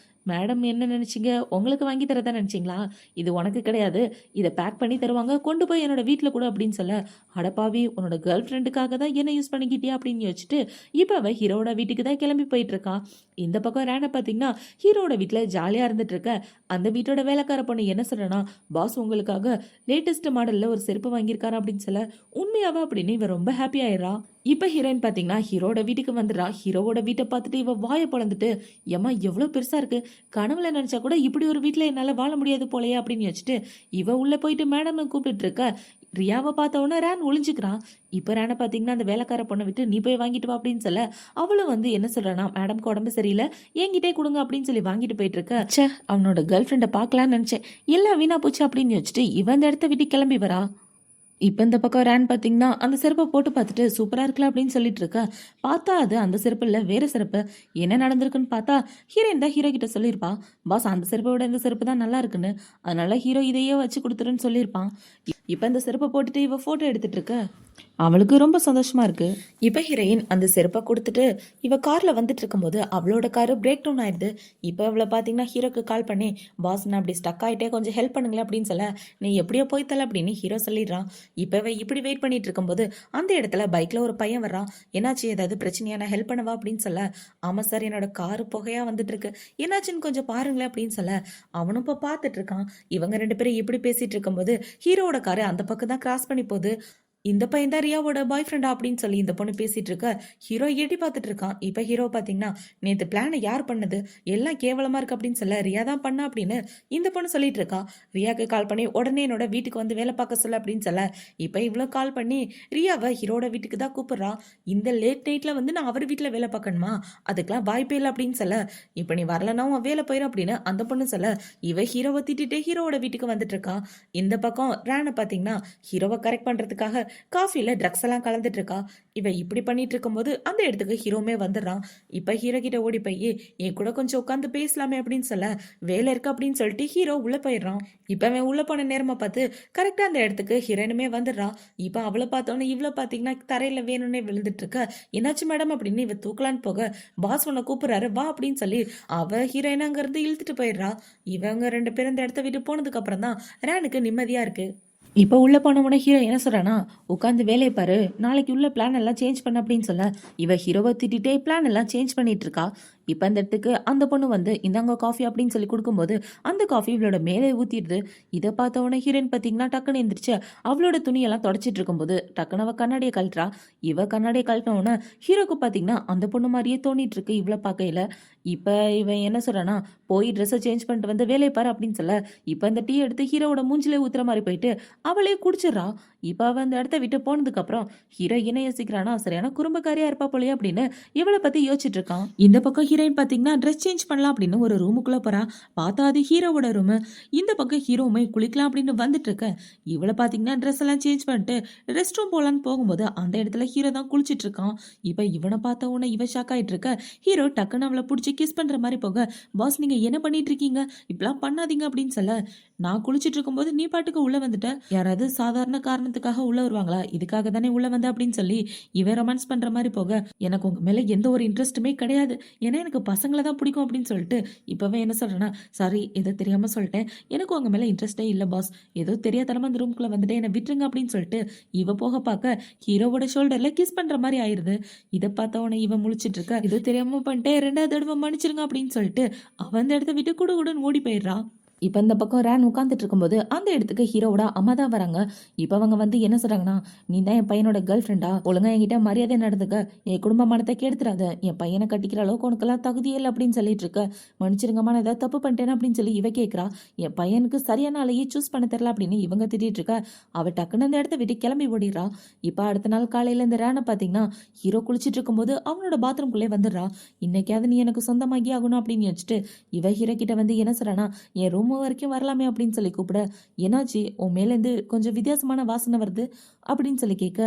"மேடம் என்ன நெனச்சீங்க? உங்களுக்கு வாங்கி தரதா நெனச்சீங்களா? இது உனக்கு கிடையாது. இத பேக் பண்ணி தருவாங்க. கொண்டு போய் என்னோட வீட்ல குடு" அப்படின்னு சொல்ல, "அடப்பாவி! உன்னோட கேர்ள் ஃப்ரெண்டுக்காக தான் என்ன யூஸ் பண்ணிக்கிட்டியா?" அப்படின்னு யோசிச்சுட்டு இப்ப அவ ஹீரோவோட வீட்டுக்கு தான் கிளம்பி போயிட்டு இருக்கா. இந்த பக்கம் ரேன பாத்தீங்கன்னா ஹீரோவோட வீட்ல ஜாலியா இருந்துட்டு இருக்க. அந்த வீட்டோட வேலைக்கார பொண்ணு என்ன சொல்றனா, பாஸ் உங்களுக்காக லேட்டஸ்ட் மாடல்ல ஒரு செருப்பு வாங்கியிருக்காரு அப்படின்னு சொல்ல, உண்மையாவா அப்படின்னு இவ ரொம்ப ஹாப்பி ஆயிடுறா. இப்ப ஹீரோயின் பாத்தீங்கன்னா ஹீரோட வீட்டுக்கு வந்துடுறா. ஹீரோவோட வீட்டை பார்த்துட்டு இவ வாயை பொளந்துட்டு, ஏம்மா எவ்வளவு பெருசா இருக்கு, கனவுல நினைச்சா கூட இப்படி ஒரு வீட்ல என்னால வாழ முடியாது போலயே அப்படின்னு வச்சுட்டு இவ உள்ள போயிட்டு மேடம் கூப்பிட்டு இருக்க. ரியாவை பார்த்த உடனே ரேன் ஒளிஞ்சுக்கிறான். இப்ப ரேனை பாத்தீங்கன்னா அந்த வேலைக்கார பொண்ணை விட்டு நீ போய் வாங்கிட்டு வா அப்படின்னு சொல்ல, அவளும் வந்து என்ன சொல்றானா, மேடம்க்கு உடம்பு சரியில்லை என்கிட்டே கொடுங்க அப்படின்னு சொல்லி வாங்கிட்டு போயிட்டு இருக்க. ச்சே, அவனோட கேர்ள் ஃப்ரெண்டை பார்க்கலான்னு நினைச்சேன், எல்லாம் வீணா போச்சு அப்படின்னு வச்சுட்டு இவன் அந்த இடத்த விட்டு கிளம்பி வரா. இப்ப இந்த பக்கம் ரேன் பாத்தீங்கன்னா அந்த செருப்பை போட்டு பார்த்துட்டு சூப்பரா இருக்குல்ல அப்படின்னு சொல்லிட்டு இருக்கா. பார்த்தா அது அந்த செருப்பு இல்ல, வேற செருப்பு. என்ன நடந்திருக்குன்னு பார்த்தா ஹீரோயின் தான் ஹீரோ கிட்ட சொல்லியிருப்பா, பாஸ் அந்த செருப்பை விட இந்த செருப்பு தான் நல்லா இருக்குன்னு. அதனால ஹீரோ இதையே வச்சு கொடுத்துருன்னு சொல்லியிருப்பான். இப்ப இந்த செருப்பை போட்டுட்டு இவ போட்டோ எடுத்துட்டு இருக்க. அவளுக்கு ரொம்ப சந்தோஷமா இருக்கு. இப்ப ஹீரோயின் அந்த செருப்பை கொடுத்துட்டு இவ கார்ல வந்துட்டு இருக்கும்போது அவளோட காரு பிரேக் டவுன் ஆயிடுது. இப்ப இவளை பாத்தீங்கன்னா ஹீரோக்கு கால் பண்ணி, பாஸ் நான் அப்படி ஸ்டக் ஆயிட்டே கொஞ்சம் ஹெல்ப் பண்ணுங்களேன் அப்படின்னு சொல்ல, நீ எப்படியோ போய் தல அப்படின்னு ஹீரோ சொல்லிடுறான். இப்ப இவ இப்படி வெயிட் பண்ணிட்டு இருக்கும்போது அந்த இடத்துல பைக்ல ஒரு பையன் வர்றான். என்னாச்சு, ஏதாவது பிரச்சனையா, நான் ஹெல்ப் பண்ணவா அப்படின்னு சொல்ல, ஆமா சார் என்னோட காரு புகையா வந்துட்டு இருக்கு, என்னாச்சுன்னு கொஞ்சம் பாருங்களேன் அப்படின்னு சொல்ல, அவனும் இப்ப பாத்துட்டு இருக்கான். இவங்க 2 பேரும் இப்படி பேசிட்டு இருக்கும்போது ஹீரோவோட காரு அந்த பக்கம் தான் கிராஸ் பண்ணி போகுது. இந்த பையன் தான் ரியாவோட பாய் ஃப்ரெண்டா அப்படின்னு சொல்லி இந்த பொண்ணு பேசிட்டு இருக்க. ஹீரோ எட்டி பார்த்துட்டு இருக்கான். இப்ப ஹீரோ பாத்தீங்கன்னா, நேத்து பிளானை யார் பண்ணது, எல்லாம் கேவலமா இருக்கு அப்படின்னு சொல்ல, ரியா தான் பண்ணா அப்படின்னு இந்த பொண்ணு சொல்லிட்டு இருக்கா. ரியாக்கு கால் பண்ணி உடனே என்னோட வீட்டுக்கு வந்து வேலை பார்க்க சொல்ல அப்படின்னு சொல்ல, இப்ப இவ்வளோ கால் பண்ணி ரியாவை ஹீரோட வீட்டுக்கு தான் கூப்பிடுறா. இந்த லேட் நைட்ல வந்து நான் அவர் வீட்டுல வேலை பார்க்கணுமா, அதுக்கெல்லாம் வாய்ப்பே இல்லை அப்படின்னு சொல்ல, இப்ப நீ வரலன்னா உன் வேலை போயிடும் அப்படின்னு அந்த பொண்ணு சொல்ல, இவ ஹீரோவை திட்டிட்டே ஹீரோவோட வீட்டுக்கு வந்துட்டு இருக்கா. இந்த பக்கம் ரேனை பாத்தீங்கன்னா ஹீரோவை கரெக்ட் பண்றதுக்காக காஃபில ட்ரக்ஸ் எல்லாம் கலந்துட்டு இருக்கா. இவ இப்படி பண்ணிட்டு இருக்கும்போது அந்த இடத்துக்கு ஹீரோமே வந்துடுறான். இப்ப ஹீரோ கிட்ட ஓடி போய், என் கூட கொஞ்சம் உட்காந்து பேசலாமே அப்படின்னு சொல்ல, வேலை இருக்கு அப்படின்னு சொல்லிட்டு ஹீரோ உள்ள போயிடுறான். இப்ப அவன் உள்ள போன நேரமா பார்த்து கரெக்டா அந்த இடத்துக்கு ஹீரோயினுமே வந்துடுறான். இப்ப அவளை பார்த்தோன்னே இவ்வளவு பாத்தீங்கன்னா தரையில வேணும்னே விழுந்துட்டு இருக்க. என்னாச்சு மேடம் அப்படின்னு இவ தூக்கலான்னு போக, பாஸ் உன்னை கூப்பிடுறாரு வா அப்படின்னு சொல்லி அவ ஹீரோயின் அங்க இருந்து இழுத்துட்டு போயிடுறா. இவங்க 2 பேரும் இந்த இடத்த விட்டு போனதுக்கு அப்புறம் தான் ரேனுக்கு நிம்மதியா இருக்கு. இப்போ உள்ள போனவன ஹீரோ என்ன சொல்றானா, உட்காந்து வேலையை பாரு, நாளைக்கு உள்ள பிளான் எல்லாம் சேஞ்ச் பண்ண அப்படின்னு சொல்ல, இவ ஹீரோவை திட்டிட்டே பிளான் எல்லாம் சேஞ்ச் பண்ணிட்டு இருக்கா. இப்போ அந்த இடத்துக்கு அந்த பொண்ணு வந்து இந்தாங்க காஃபி அப்படின்னு சொல்லி கொடுக்கும்போது அந்த காஃபி இவளோட மேலே ஊத்திடுது. இதை பார்த்த உடனே ஹீரோயின் பார்த்தீங்கன்னா டக்குன்னு எந்திரிச்சு அவளோட துணியெல்லாம் தொடச்சிட்டு இருக்கும்போது டக்குன்னு அவ கண்ணாடியை கழட்டுறா. இவ கண்ணாடியை கழட்டின உடனே ஹீரோக்கு பார்த்தீங்கன்னா அந்த பொண்ணு மாதிரியே தோணிட்டு இருக்கு இவ்வளோ பார்க்கையில. இப்போ இவன் என்ன சொல்றானா, போய் ட்ரெஸ்ஸை சேஞ்ச் பண்ணிட்டு வந்து வேலையை பாரு அப்படின்னு சொல்ல, இப்போ அந்த டீ எடுத்து ஹீரோவோட மூஞ்சிலே ஊத்துற மாதிரி போயிட்டு அவளே குடிச்சிடறா. இப்போ அவ அந்த இடத்த விட்டு போனதுக்கு அப்புறம் ஹீரோ என்ன யோசிக்கிறானா, சரியான குறும்பக்காரியா இருப்பா போலயே அப்படின்னு இவளை பத்தி யோசிச்சுட்டு இருக்கான். இந்த பக்கம் ஹீரோயின் பாத்தீங்கன்னா ட்ரெஸ் சேஞ்ச் பண்ணலாம் அப்படின்னு ஒரு ரூமுக்குள்ள போறா. பார்த்தா அது ஹீரோவோட ரூமு. இந்த பக்கம் ஹீரோவுமே குளிக்கலாம் அப்படின்னு வந்துட்டு இருக்க. இவளை பாத்தீங்கன்னா ட்ரெஸ் எல்லாம் சேஞ்ச் பண்ணிட்டு ரெஸ்ட் ரூம் போலான்னு போகும்போது அந்த இடத்துல ஹீரோ தான் குளிச்சிட்டு இருக்கான். இப்ப இவனை பார்த்த உடனே இவ ஷாக் ஆயிட்டு இருக்க. ஹீரோ டக்குன்னு அவளை பிடிச்சி கிஸ் பண்ற மாதிரி போக, பாஸ் நீங்க என்ன பண்ணிட்டு இருக்கீங்க, இப்பெல்லாம் பண்ணாதீங்க அப்படின்னு சொல்ல, நான் குளிச்சிட்டு இருக்கும்போது நீ பாட்டுக்கு உள்ள வந்துட்ட, யாராவது சாதாரண காரணத்துக்காக உள்ள வருவாங்களா, இதுக்காக தானே உள்ள வந்த அப்படின்னு சொல்லி இவன் ரொமான்ஸ் பண்ற மாதிரி போக, எனக்கு உங்க மேல எந்த ஒரு இன்ட்ரெஸ்ட்டுமே கிடையாது, ஏன்னா எனக்கு பசங்களை தான் பிடிக்கும் அப்படின்னு சொல்லிட்டு இப்பவே என்ன சொல்றேன்னா, சாரி ஏதோ தெரியாம சொல்லிட்டேன், எனக்கு உங்க மேல இன்ட்ரெஸ்டே இல்லை பாஸ், ஏதோ தெரியாதனமா அந்த ரூம்குள்ள வந்துட்டு என்னை விட்டுருங்க அப்படின்னு சொல்லிட்டு இவ போக பார்க்க ஹீரோவோட ஷோல்டர்ல கிஸ் பண்ற மாதிரி ஆயிருது. இதை பார்த்தவன இவன் முழிச்சிட்டு இருக்க. இது தெரியாம பண்ணிட்டேன், 2வது தடவை மன்னிச்சிருங்க அப்படின்னு சொல்லிட்டு அவன் அந்த இடத்த விட்டு குடுகுடுன்னு ஓடி போயிடுறா. இப்போ இந்த பக்கம் ரேன் உட்காந்துட்டு இருக்கும்போது அந்த இடத்துக்கு ஹீரோவோட அம்மா தான் வராங்க. இப்போ அவங்க வந்து என்ன சொல்றாங்கன்னா, நீ தான் என் பையனோட கேர்ள் ஃப்ரெண்டா, ஒழுங்கா என்கிட்ட மரியாதை நடந்துக்க, என் குடும்ப மனத்தை கெடுத்துறாத, என் பையனை கட்டிக்கிற அளவுக்கு உனக்கெல்லாம் தகுதியே இல்லை அப்படின்னு சொல்லிட்டு இருக்க, மன்னிச்சிருங்கம்மா நான் ஏதாவது தப்பு பண்ணிட்டேன் அப்படின்னு சொல்லி இவ கேட்குறா. என் பையனுக்கு சரியான ஆளையே சூஸ் பண்ண தெரியல அப்படின்னு இவங்க திட்டிட்டு இருக்க. அவ டக்குன்னு அந்த இடத்த விட்டு கிளம்பி ஓடிடுறா. இப்போ அடுத்த நாள் காலையில இந்த ரேனை பார்த்தீங்கன்னா ஹீரோ குளிச்சிட்டு இருக்கும்போது அவனோட பாத்ரூம்குள்ளே வந்துடுறா. இன்னைக்காவது நீ எனக்கு சொந்தமாகி ஆகணும் அப்படின்னு வச்சுட்டு இவ ஹீரோ கிட்ட வந்து என்ன சொல்றானா, என் ரூம் வரைக்கும் வரலாமே அப்படின்னு சொல்லி கூப்பிட, என்னாச்சு உன் மேலேருந்து கொஞ்சம் வித்தியாசமான வாசனை வருது அப்படின்னு சொல்லி கேட்க,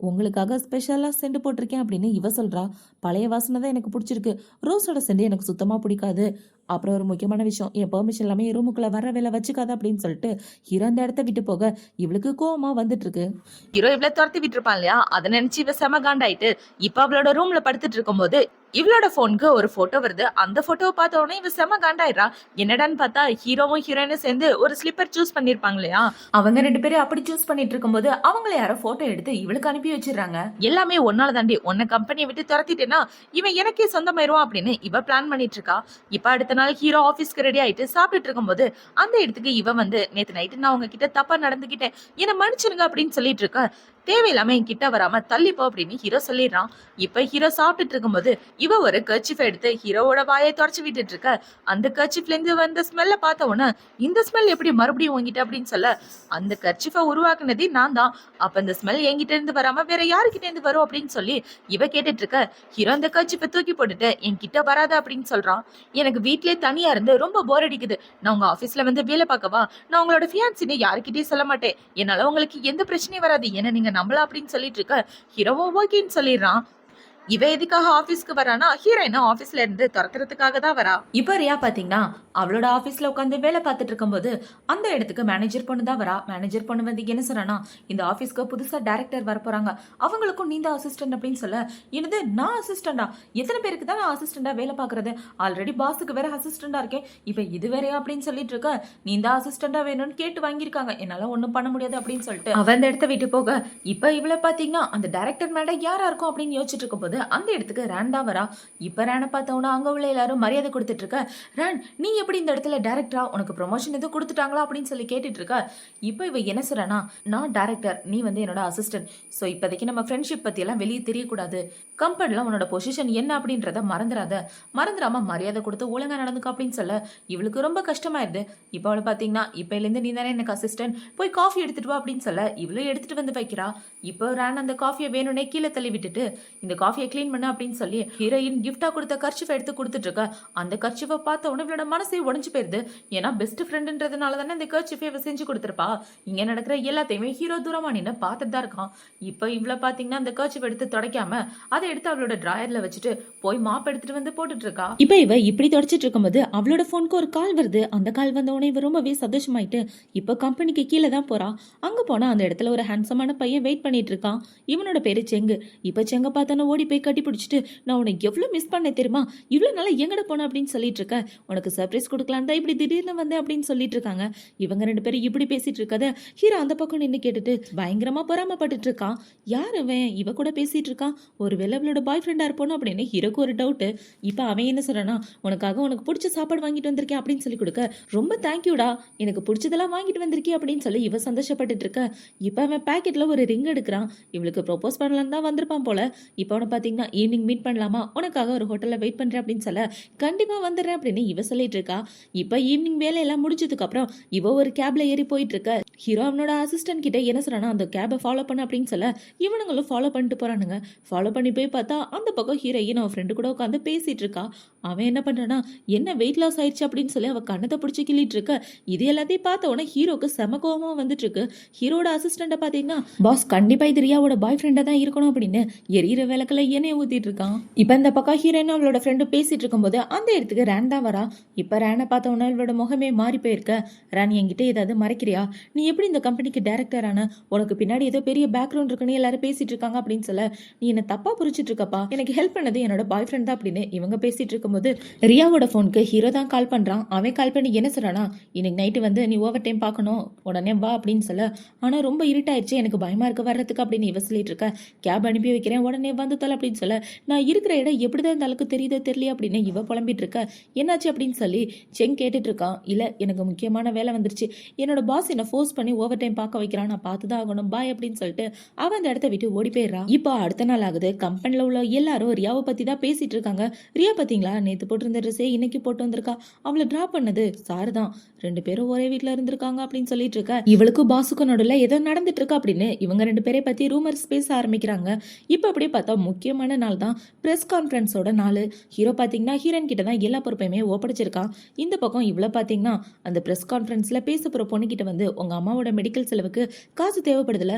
உங்களுக்காக ஸ்பெஷலாக சென்ட் போட்டிருக்கேன் அப்படின்னு இவ சொல்கிறா. பழைய வாசனை தான் எனக்கு பிடிச்சிருக்கு, ரோஸோட சென்ட் எனக்கு சுத்தமாக பிடிக்காது. அப்புறம் ஒரு முக்கியமான விஷயம், என் பெர்மிஷன் இல்லாமல் என் ரூமுக்குள்ளே வர வேலை வச்சுக்காத அப்படின்னு சொல்லிட்டு ஹீரோ அந்த இடத்த விட்டு போக இவளுக்கு கோவமா வந்துட்டு இருக்கு. ஹீரோ இவ்வளவு துரத்தி விட்டுருப்பான் இல்லையா, அதை நினைச்சு இவ செம காண்டாயிட்டு இப்ப அவளோட ரூம்ல படுத்துட்டு இருக்கும்போது இவளோட போனுக்கு ஒரு போட்டோ வருது. அந்த போட்டோவை பார்த்த உடனே இவ செம காண்டாயிடுறா. என்னடான்னு பார்த்தா ஹீரோவும் ஹீரோயினும் சேர்ந்து ஒரு ஸ்லிப்பர் சூஸ் பண்ணிருப்பாங்க இல்லையா, அவங்க 2 பேரும் அப்படி சூஸ் பண்ணிட்டு இருக்கும்போது அவங்கள யாரோ போட்டோ எடுத்து இவளுக்கு அனுப்பி வச்சிடுறாங்க. எல்லாமே ஒன்னால தாண்டி, உன்னை கம்பெனியை விட்டு துரத்திட்டேன்னா இவன் எனக்கே சொந்தமாயிருவான் அப்படின்னு இவ பிளான் பண்ணிட்டு இருக்கா. இப்ப அடுத்த நாள் ஹீரோ ஆபீஸ்க்கு ரெடி ஆயிட்டு சாப்பிட்டுட்டு இருக்கும்போது அந்த இடத்துக்கு இவ வந்து, நேத்து நைட்டு நான் உங்ககிட்ட தப்பா நடந்துகிட்டேன், என்னை மன்னிச்சிருங்க அப்படின்னு சொல்லிட்டு இருக்க. தேவையில்லாம என் கிட்ட வராம தள்ளிப்போ அப்படின்னு ஹீரோ சொல்லிடுறான். இப்ப ஹீரோ சாப்பிட்டுட்டு இருக்கும்போது இவ ஒரு கர்ச்சிஃப் எடுத்து ஹீரோவோட வாயை தொடச்சு விட்டுட்டு இருக்க. அந்த கர்ச்சிஃப்ல இருந்து வந்த ஸ்மெல்ல பார்த்த உடனே, இந்த ஸ்மெல் எப்படி மறுபடியும் உங்ககிட்ட அப்படின்னு சொல்ல, அந்த கர்ச்சிஃபை உருவாக்குனதே நான் தான், அப்ப இந்த ஸ்மெல் என்கிட்ட இருந்து வராம வேற யாருக்கிட்ட இருந்து வரும் அப்படின்னு சொல்லி இவ கேட்டுட்டு இருக்க. ஹீரோ அந்த கர்ச்சிஃபை தூக்கி போட்டுட்டு என் கிட்ட வராத அப்படின்னு சொல்றான். எனக்கு வீட்லயே தனியா இருந்து ரொம்ப போர் அடிக்குது, நான் உங்க ஆபீஸ்ல வந்து வேலை பார்க்கவா, நான் உங்களோட ஃபியான்சின்னு யாருக்கிட்டயும் சொல்ல மாட்டேன், என்னால உங்களுக்கு எந்த பிரச்சனையும் வராது, என்ன நீங்க நம்பலாம் அப்படின்னு சொல்லிட்டு இருக்க. ஹீரோவும் ஓகேன்னு சொல்லிடுறான். இவ எதுக்காக ஆபீஸ்க்கு வரானா, ஹீரோயினா ஆபீஸ்ல இருந்து துரத்துறதுக்காக தான் வரா. இப்ப ரியா பாத்தீங்கன்னா அவளோட ஆபீஸ்ல உட்காந்து வேலை பார்த்துட்டு இருக்கும்போது அந்த இடத்துக்கு மேனேஜர் பொண்ணு தான் வரா. மேனேஜர் பொண்ணு வந்து என்ன சொல்றானா, இந்த ஆபீஸ்க்கு புதுசா டைரக்டர் வர போறாங்க, அவங்களுக்கும் நீ தான் அசிஸ்டன்ட் அப்படின்னு சொல்ல, என்னது நான் அசிஸ்டண்டா, எத்தனை பேருக்கு தான் நான் அசிஸ்டண்டா வேலை பாக்குறது, ஆல்ரெடி பாஸுக்கு வேற அசிஸ்டண்டா இருக்கேன், இப்ப இது வேறையா அப்படின்னு சொல்லிட்டு இருக்க. நீ தான் அசிஸ்டண்டா வேணும்னு கேட்டு வாங்கியிருக்காங்க, என்னால ஒண்ணும் பண்ண முடியாது அப்படின்னு சொல்லிட்டு அவ அந்த இடத்த விட்டு போக. இப்ப இவளை பாத்தீங்கன்னா அந்த டைரக்டர் மேடம் யாரா இருக்கும் அப்படின்னு யோசிச்சுட்டு இருக்கும் போது அந்த இடத்துக்கு ரேன் தான் வரா. இப்ப ரேனை பார்த்தவனா அங்க உள்ள எல்லாரும் மரியாதை கொடுத்துட்டு இருக்க. ரேன், நீ எப்படி இந்த இடத்துல டைரக்டரா, உனக்கு ப்ரொமோஷன் எதுவும் கொடுத்துட்டாங்களா அப்படின்னு சொல்லி கேட்டுட்டு இருக்க. இப்ப இவ என்ன சொல்றானா, நான் டைரக்டர், நீ வந்து என்னோட அசிஸ்டன்ட், ஸோ இப்போதைக்கு நம்ம ஃப்ரெண்ட்ஷிப் பத்தி எல்லாம் வெளியே தெரியக்கூடாது, கம்பெனில உன்னோட பொசிஷன் என்ன அப்படின்றத மறந்துடாம மரியாதை கொடுத்து ஒழுங்கா நடந்துக்க அப்படின்னு சொல்ல இவளுக்கு ரொம்ப கஷ்டமாயிருது. இப்போ அவளை பாத்தீங்கன்னா இப்பையிலேருந்து நீ தானே எனக்கு அசிஸ்டன்ட், போய் காஃபி எடுத்துட்டு வா அப்படின்னு சொல்ல இவளும் எடுத்துட்டு வந்து வைக்கிறா. இப்போ ரேன் அந்த காஃபியை வேணும்னே கீழே தள்ளி விட்டுட்டு இந்த காஃபியை கிளீன் பண்ண அப்படின்னு சொல்லி ஹீரோயின் கிஃப்டா கொடுத்த கர்ச்சிஃபை எடுத்து கொடுத்துட்டு இருக்க. அந்த கர்ச்சிஃபை பார்த்த உடனே இவளோட மனசே உடஞ்சு போயிருது. ஏன்னா பெஸ்ட் ஃப்ரெண்டுன்றதுனால தானே இந்த கர்ச்சிஃபை செஞ்சு கொடுத்துருப்பா. இங்க நடக்கிற எல்லாத்தையுமே ஹீரோ தூரமா நின்று பார்த்துட்டு தான் இருக்கான். இப்போ இவ்வளவு பாத்தீங்கன்னா அந்த கர்ச்சிஃபை எடுத்து தொடக்காம அதை எடுத்து அவளோட டிராயர்ல வச்சுட்டு போய் மாப் எடுத்துட்டு வந்து போட்டுட்டு இருக்கா. இப்ப இவ இப்படி தொடச்சிட்டு இருக்கும்போது அவளோட போனுக்கு ஒரு கால் வருது. அந்த கால் வந்த உடனே இவ ரொம்பவே சந்தோஷமாயிட்டு இப்ப கம்பெனிக்கு கீழே தான் போறா. அங்க போனா அந்த இடத்துல ஒரு ஹேண்ட்ஸமான பையன் வெயிட் பண்ணிட்டு இருக்கான். இவனோட பேரு செங்கு. இப்ப செங்க பார்த்தானே ஓடி போய் கட்டி பிடிச்சிட்டு, நான் உனக்கு எவ்வளவு மிஸ் பண்ண தெரியுமா, இவ்வளவு நாளா எங்கட போன அப்படின்னு சொல்லிட்டு இருக்க, உனக்கு சர்ப்ரைஸ் கொடுக்கலான்னு தான் இப்படி திடீர்னு வந்தேன் அப்படின்னு சொல்லிட்டு இருக்காங்க. இவங்க 2 பேரும் இப்படி பேசிட்டு இருக்கத ஹீரோ அந்த பக்கம் நின்று கேட்டுட்டு பயங்கரமா பொறாமப்பட்டுட்டு இருக்கான். யார் அவன் இவ கூட பேசிட்டு இருக்கான், ஒருவேளை அவளோட பாய் ஃப்ரெண்டா இருப்போம் அப்படின்னு ஹீரோக்கு ஒரு டவுட். இப்ப அவன் என்ன சொல்றானா, உனக்கு பிடிச்ச சாப்பாடு வாங்கிட்டு வந்திருக்கேன் அப்படின்னு சொல்லி கொடுக்க, ரொம்ப தேங்க்யூடா, எனக்கு பிடிச்சதெல்லாம் வாங்கிட்டு வந்திருக்கேன் அப்படின்னு சொல்லி இவ சந்தோஷப்பட்டுட்டு இருக்க. இப்ப அவன் பேக்கெட்ல ஒரு ரிங் எடுக்கிறான். இவளுக்கு ப்ரொபோஸ் பண்ணலாம் தான் வந்திருப்பான் போல. இப்போ அவனை பாத்தீங்கன்னா ஈவினிங் மீட் பண்ணலாமா, உனக்காக ஒரு ஹோட்டல்ல வெயிட் பண்றேன் அப்படின்னு சொல்ல கண்டிப்பா வந்துடுறேன் அப்படின்னு இவ சொல்லிட்டு இருக்கா. இப்ப ஈவினிங் வேலையெல்லாம் முடிஞ்சதுக்கு அப்புறம் இவ ஒரு கேப்ல ஏறி போயிட்டு இருக்க. ஹீரோ அவனோட அசிஸ்டன்ட் கிட்ட என்ன சொல்றானா, அந்த கேபை ஃபாலோ பண்ண அப்படின்னு சொல்ல இவனுங்களும் ஃபாலோ பண்ணிட்டு போறானுங்க. ஃபாலோ பண்ணி போய் பார்த்தா அந்த பக்கம் ஹீரோயின் அவன் ஃப்ரெண்டு கூட உட்காந்து பேசிட்டு இருக்கா. அவன் என்ன பண்றானா, என்ன வெயிட் லாஸ் ஆயிடுச்சு அப்படின்னு சொல்லி அவ கண்ணத்தை பிடிச்சி கிள்ளிட்டு இருக்க. இது எல்லாத்தையும் பார்த்த உடனே ஹீரோக்கு செம கோவமா வந்துட்டு இருக்கு. ஹீரோட அசிஸ்டண்ட பாத்தீங்கன்னா, பாஸ் கண்டிப்பா இது ரியாவோட பாய் ஃப்ரெண்டா தான் இருக்கணும் அப்படின்னு எரியிற விளக்குல எண்ணெய் ஊத்திட்டு இருக்கான். இப்ப இந்த பக்கம் ஹீரோயின் அவளோட ஃப்ரெண்டு பேசிட்டு இருக்கும்போது அந்த இடத்துக்கு ரேன் தான் வரா. இப்ப ரேனை பார்த்த உடனே அவளோட முகமே மாறி போயிருக்க. ரேன், என்கிட்ட ஏதாவது மறைக்கிறியா, நீ எப்படி இந்த கம்பெனிக்கு டைரக்டர் ஆன, உனக்கு பின்னாடி ஏதோ பெரிய பேக்ரவுண்ட் இருக்குன்னு எல்லாரும் பேசிட்டு இருக்காங்க அப்படின்னு சொல்ல, நீ என்ன தப்பா புரிச்சிட்டு இருக்கப்பா, எனக்கு ஹெல்ப் பண்ணது என்னோட பாய் ஃப்ரெண்ட் தான் அப்படின்னு இவங்க பேசிட்டு இருக்கும்போது ரியாவோட போனுக்கு ஹீரோ தான் கால் பண்றான். அவன் கால் பண்ணி என்ன சொல்றானா, இன்னைக்கு நைட்டு வந்து நீ ஓவர் டைம் பார்க்கணும், உடனே வா அப்படின்னு சொல்ல, ஆனா ரொம்ப இருட்டாயிடுச்சு, எனக்கு பயமா இருக்க வர்றதுக்கு அப்படின்னு இவ சொல்லிட்டு இருக்க. கேப் அனுப்பி வைக்கிறேன், உடனே வந்து தல அப்படின்னு சொல்ல, நான் இருக்கிற இடம் எப்படிதான் இந்த அளவுக்கு தெரியுதோ தெரியல அப்படின்னு இவ புலம்பிட்டு இருக்க. என்னாச்சு அப்படின்னு சொல்லி செங் கேட்டுட்டு இருக்கான். இல்ல, எனக்கு முக்கியமான வேலை வந்துருச்சு, என்னோட பாஸ் என்ன ஃபோர்ஸ் பண்ணி ஓவர் டைம் பார்க்க வைக்கிறான், நான் பார்த்துதான் ஆகணும், பாய் அப்படின்னு சொல்லிட்டு அவன் அந்த இடத்த விட்டு ஓடி போயிடுறா. இப்போ அடுத்த நாள் ஆகுது. கம்பெனில உள்ள எல்லாரும் ரியாவை பத்தி தான் பேசிட்டு இருக்காங்க. ரியா பாத்தீங்களா, நேத்து போட்டிருந்த ட்ரெஸ்ஸே இன்னைக்கு போட்டு வந்திருக்கா, அவளை டிராப் பண்ணது சாரு தான், 2 பேரும் ஒரே வீட்டுல இருந்திருக்காங்க அப்படின்னு சொல்லிட்டு இருக்க. இவளுக்கும் பாஸுக்கும் நடுவில் ஏதோ நடந்துட்டு இருக்கு அப்படின்னு இவங்க 2 பேரை பத்தி ரூமர்ஸ் பேச ஆரம்பிக்கிறாங்க. இப்ப அப்படியே பார்த்தா முக்கிய முக்கியமான நாள் தான் ப்ரெஸ் கான்ஃபரன்ஸோட நாள். ஹீரோ பார்த்தீங்கன்னா ஹீரோயின் கிட்ட தான் எல்லா பொறுப்பையுமே ஒப்படைச்சிருக்கான். இந்த பக்கம் இவ்வளோ பார்த்தீங்கன்னா அந்த ப்ரெஸ் கான்ஃபரன்ஸில் பேச போகிற பொண்ணுக்கிட்ட வந்து உங்கள் அம்மாவோட மெடிக்கல் செலவுக்கு காசு தேவைப்படுதுல,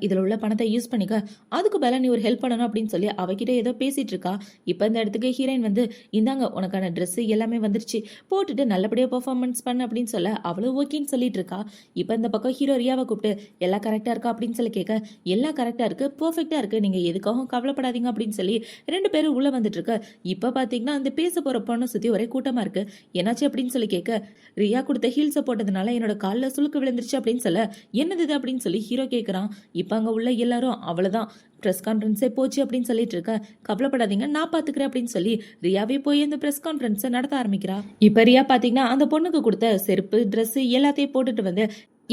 இதில் உள்ள பணத்தை யூஸ் பண்ணிக்க, அதுக்கு பதிலாக நீ ஒரு ஹெல்ப் பண்ணணும் அப்படின்னு சொல்லி அவகிட்ட ஏதோ பேசிகிட்டு இருக்கா. இப்போ இந்த இடத்துக்கு ஹீரோயின் வந்து இந்தாங்க உனக்கான ட்ரெஸ்ஸு எல்லாமே வந்துருச்சு, போட்டுட்டு நல்லபடியாக பர்ஃபார்மன்ஸ் பண்ண அப்படின்னு சொல்ல அவளும் ஓகேன்னு சொல்லிட்டு இருக்கா. இப்போ இந்த பக்கம் ஹீரோ ரியாவை கூப்பிட்டு எல்லாம் கரெக்டாக இருக்கா அப்படின்னு சொல்லி கேட்க, எல்லாம் கரெக்டாக இருக்குது, பர்ஃபெக்டாக இருக்குது, நீங்கள் எதுக்காகவும் கவலைப்படாதீங்க அப்படின்னு சொல்லி 2 பேரும் உள்ளே வந்துட்டு இருக்க. இப்போ பார்த்தீங்கன்னா அந்த பேச போகிற பொண்ணை சுற்றி ஒரே கூட்டமாக இருக்குது. என்னாச்சு அப்படின்னு சொல்லி கேட்க, ரியா கொடுத்த ஹீல்ஸை போட்டதுனால என்னோட காலில் சுளுக்கு விழுந்துருச்சு அப்படின்னு சொல்ல, என்னது இது அப்படின்னு சொல்லி ஹீரோ கேட்குறான். இப்போ அங்கே உள்ள எல்லாரும் அவ்வளோதான், ப்ரெஸ் கான்ஃபரன்ஸே போச்சு அப்படின்னு சொல்லிட்டு இருக்க, கவலைப்படாதீங்க நான் பார்த்துக்கிறேன் அப்படின்னு சொல்லி ரியாவே போய் அந்த ப்ரெஸ் கான்ஃபரன்ஸை நடத்த ஆரம்பிக்கிறா. இப்போ ரியா பார்த்தீங்கன்னா அந்த பொண்ணுக்கு கொடுத்த செருப்பு ட்ரெஸ்ஸு எல்லாத்தையும் போட்டுட்டு வந்து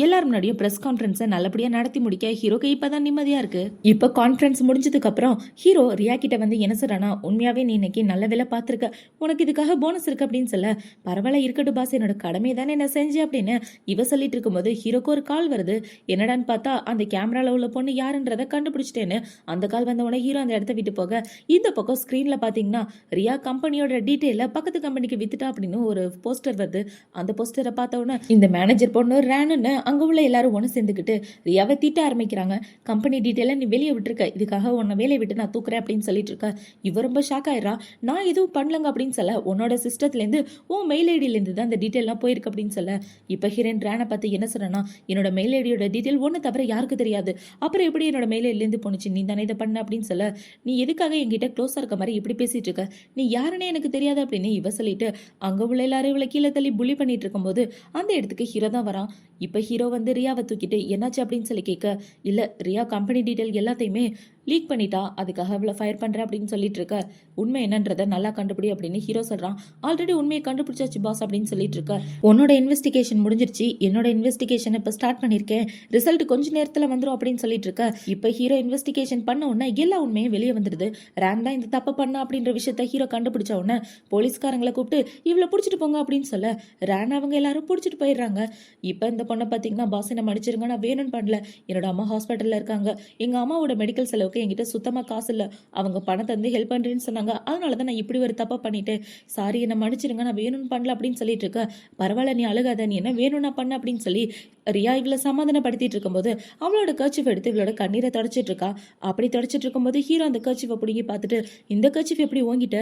எல்லாரும் முன்னாடியும் ப்ரெஸ் கான்ஃபரன்ஸை நல்லபடியாக நடத்தி முடிக்க ஹீரோக்கு இப்போ தான் நிம்மதியாக இருக்குது. இப்போ கான்ஃபரன்ஸ் முடிஞ்சதுக்கப்புறம் ஹீரோ ரியா கிட்ட வந்து என்ன சொல்கிறானா, உண்மையாகவே நீ இன்னைக்கு நல்ல வேலை பார்த்துருக்க, உனக்கு இதுக்காக போனஸ் இருக்குது அப்படின்னு சொல்ல, பரவாயில்ல இருக்கட்டும் பாஸ், என்னோட கடமை தானே நான் செஞ்சேன் அப்படின்னு இவ சொல்லிட்டு இருக்கும்போது ஹீரோக்கு ஒரு கால் வருது. என்னடான்னு பார்த்தா அந்த கேமராவில் உள்ள பொண்ணு யாருன்றதை கண்டுபிடிச்சிட்டேன்னு அந்த கால் வந்தவொடனே ஹீரோ அந்த இடத்த விட்டு போக, இந்த பக்கம் ஸ்க்ரீனில் பார்த்தீங்கன்னா ரியா கம்பெனியோட டீட்டெயிலில் பக்கத்து கம்பெனிக்கு வித்துட்டா அப்படின்னு ஒரு போஸ்டர் வருது. அந்த போஸ்டரை பார்த்த உடனே இந்த மேனேஜர் பொண்ணு ரேனுன்னு அங்கே உள்ள எல்லாரும் ஒன்று சேர்ந்துக்கிட்டு ரியாவை தீட்ட ஆரம்பிக்கிறாங்க. கம்பெனி டீட்டெயிலை நீ வெளியே விட்டுருக்க, இதுக்காக உன்னை வேலையை விட்டு நான் தூக்குறேன் அப்படின்னு சொல்லிட்டு இருக்க. இவ ரொம்ப ஷாக் ஆயிடுறா. நான் எதுவும் பண்ணலங்க அப்படின்னு சொல்ல, உன்னோட சிஸ்டத்துலேருந்து உன் மெயில் ஐடியிலேருந்து தான் அந்த டீட்டெயிலாம் போயிருக்கு அப்படின்னு சொல்ல, இப்போ ஹீரோயின் ரேனை பார்த்து என்ன சொல்றேன்னா, என்னோட மெயில் ஐடியோட டீட்டெயில் ஒன்று தவிர யாருக்கு தெரியாது, அப்புறம் எப்படி என்னோட மெயில் ஐடியிலேருந்து போணுச்சு, நீ தானே இதை பண்ண அப்படின்னு சொல்ல, நீ எதுக்காக என்கிட்ட க்ளோஸாக இருக்க மாதிரி இப்படி பேசிட்டு இருக்க, நீ யாருன்னே எனக்கு தெரியாது அப்படின்னு இவ சொல்லிட்டு அங்கே உள்ள எல்லாரும் இவளை கீழே தள்ளி புள்ளி பண்ணிட்டு இருக்கும்போது அந்த இடத்துக்கு ஹீரோ தான் வரான். இப்போ ஹீரோ வந்து ரியாவை தூக்கிட்டு என்னாச்சு அப்படின்னு சொல்லி கேட்க, இல்லை ரியா கம்பெனி டீட்டெயில் எல்லாத்தையுமே லீக் பண்ணிட்டா, அதுக்காக அவளை ஃபயர் பண்ணுறேன் அப்படின்னு சொல்லிட்டு இருக்க. உண்மை என்னன்றதை நல்லா கண்டுபிடி அப்படின்னு ஹீரோ சொல்கிறான். ஆல்ரெடி உண்மையை கண்டுபிடிச்சாச்சு பாஸ் அப்படின்னு சொல்லிட்டு இருக்க. உன்னோட இன்வெஸ்டிகேஷன் முடிஞ்சிருச்சு, என்னோட இன்வெஸ்டிகேஷன் இப்போ ஸ்டார்ட் பண்ணியிருக்கேன், ரிசல்ட் கொஞ்ச நேரத்தில் வந்துடும் அப்படின்னு சொல்லிட்டு இருக்க. இப்போ ஹீரோ இன்வெஸ்டிகேஷன் பண்ண உடனே எல்லா உண்மையும் வெளியே வந்துடுது. ரேன் தான் இந்த தப்பு பண்ணா அப்படின்ற விஷயத்த ஹீரோ கண்டுபிடிச்ச உடனே போலீஸ்காரங்களை கூப்பிட்டு இவ்வளோ பிடிச்சிட்டு போங்க அப்படின்னு சொல்ல, ரேன் அவங்க எல்லாரும் பிடிச்சிட்டு போயிடுறாங்க. இப்போ இந்த பொண்ணை பார்த்தீங்கன்னா, பாஸ் என்ன மன்னிச்சிருங்க, நான் வேணும்னு பண்ணல, என்னோட அம்மா ஹாஸ்பிட்டலில் இருக்காங்க, எங்கள் அம்மாவோட மெடிக்கல் செலவுக்கு என்கிட்ட சுத்தமாக காசு இல்லை, அவங்க பணத்தை வந்து ஹெல்ப் பண்ணுறேன்னு சொன்னாங்க, அதனால தான் நான் இப்படி ஒரு தப்பை பண்ணிட்டேன், சாரி என்ன மன்னிச்சிருங்க, நான் வேணும்னு பண்ணல அப்படின்னு சொல்லிட்டு இருக்க. பரவாயில்ல நீ அழுகாத, நீ என்ன வேணும்னா பண்ண அப்படின்னு சொல்லி ரியா இவளை சமாதானப்படுத்திட்டு இருக்கும்போது அவளோட கர்ச்சிஃப் எடுத்து இவளோட கண்ணீரை தொடச்சிட்டு இருக்கா. அப்படி தொடச்சிட்டு இருக்கும்போது ஹீரோ அந்த கர்ச்சிஃபை பிடிங்கி பார்த்துட்டு, இந்த கர்ச்சிஃப் எப்படி ஓங்கிட்ட,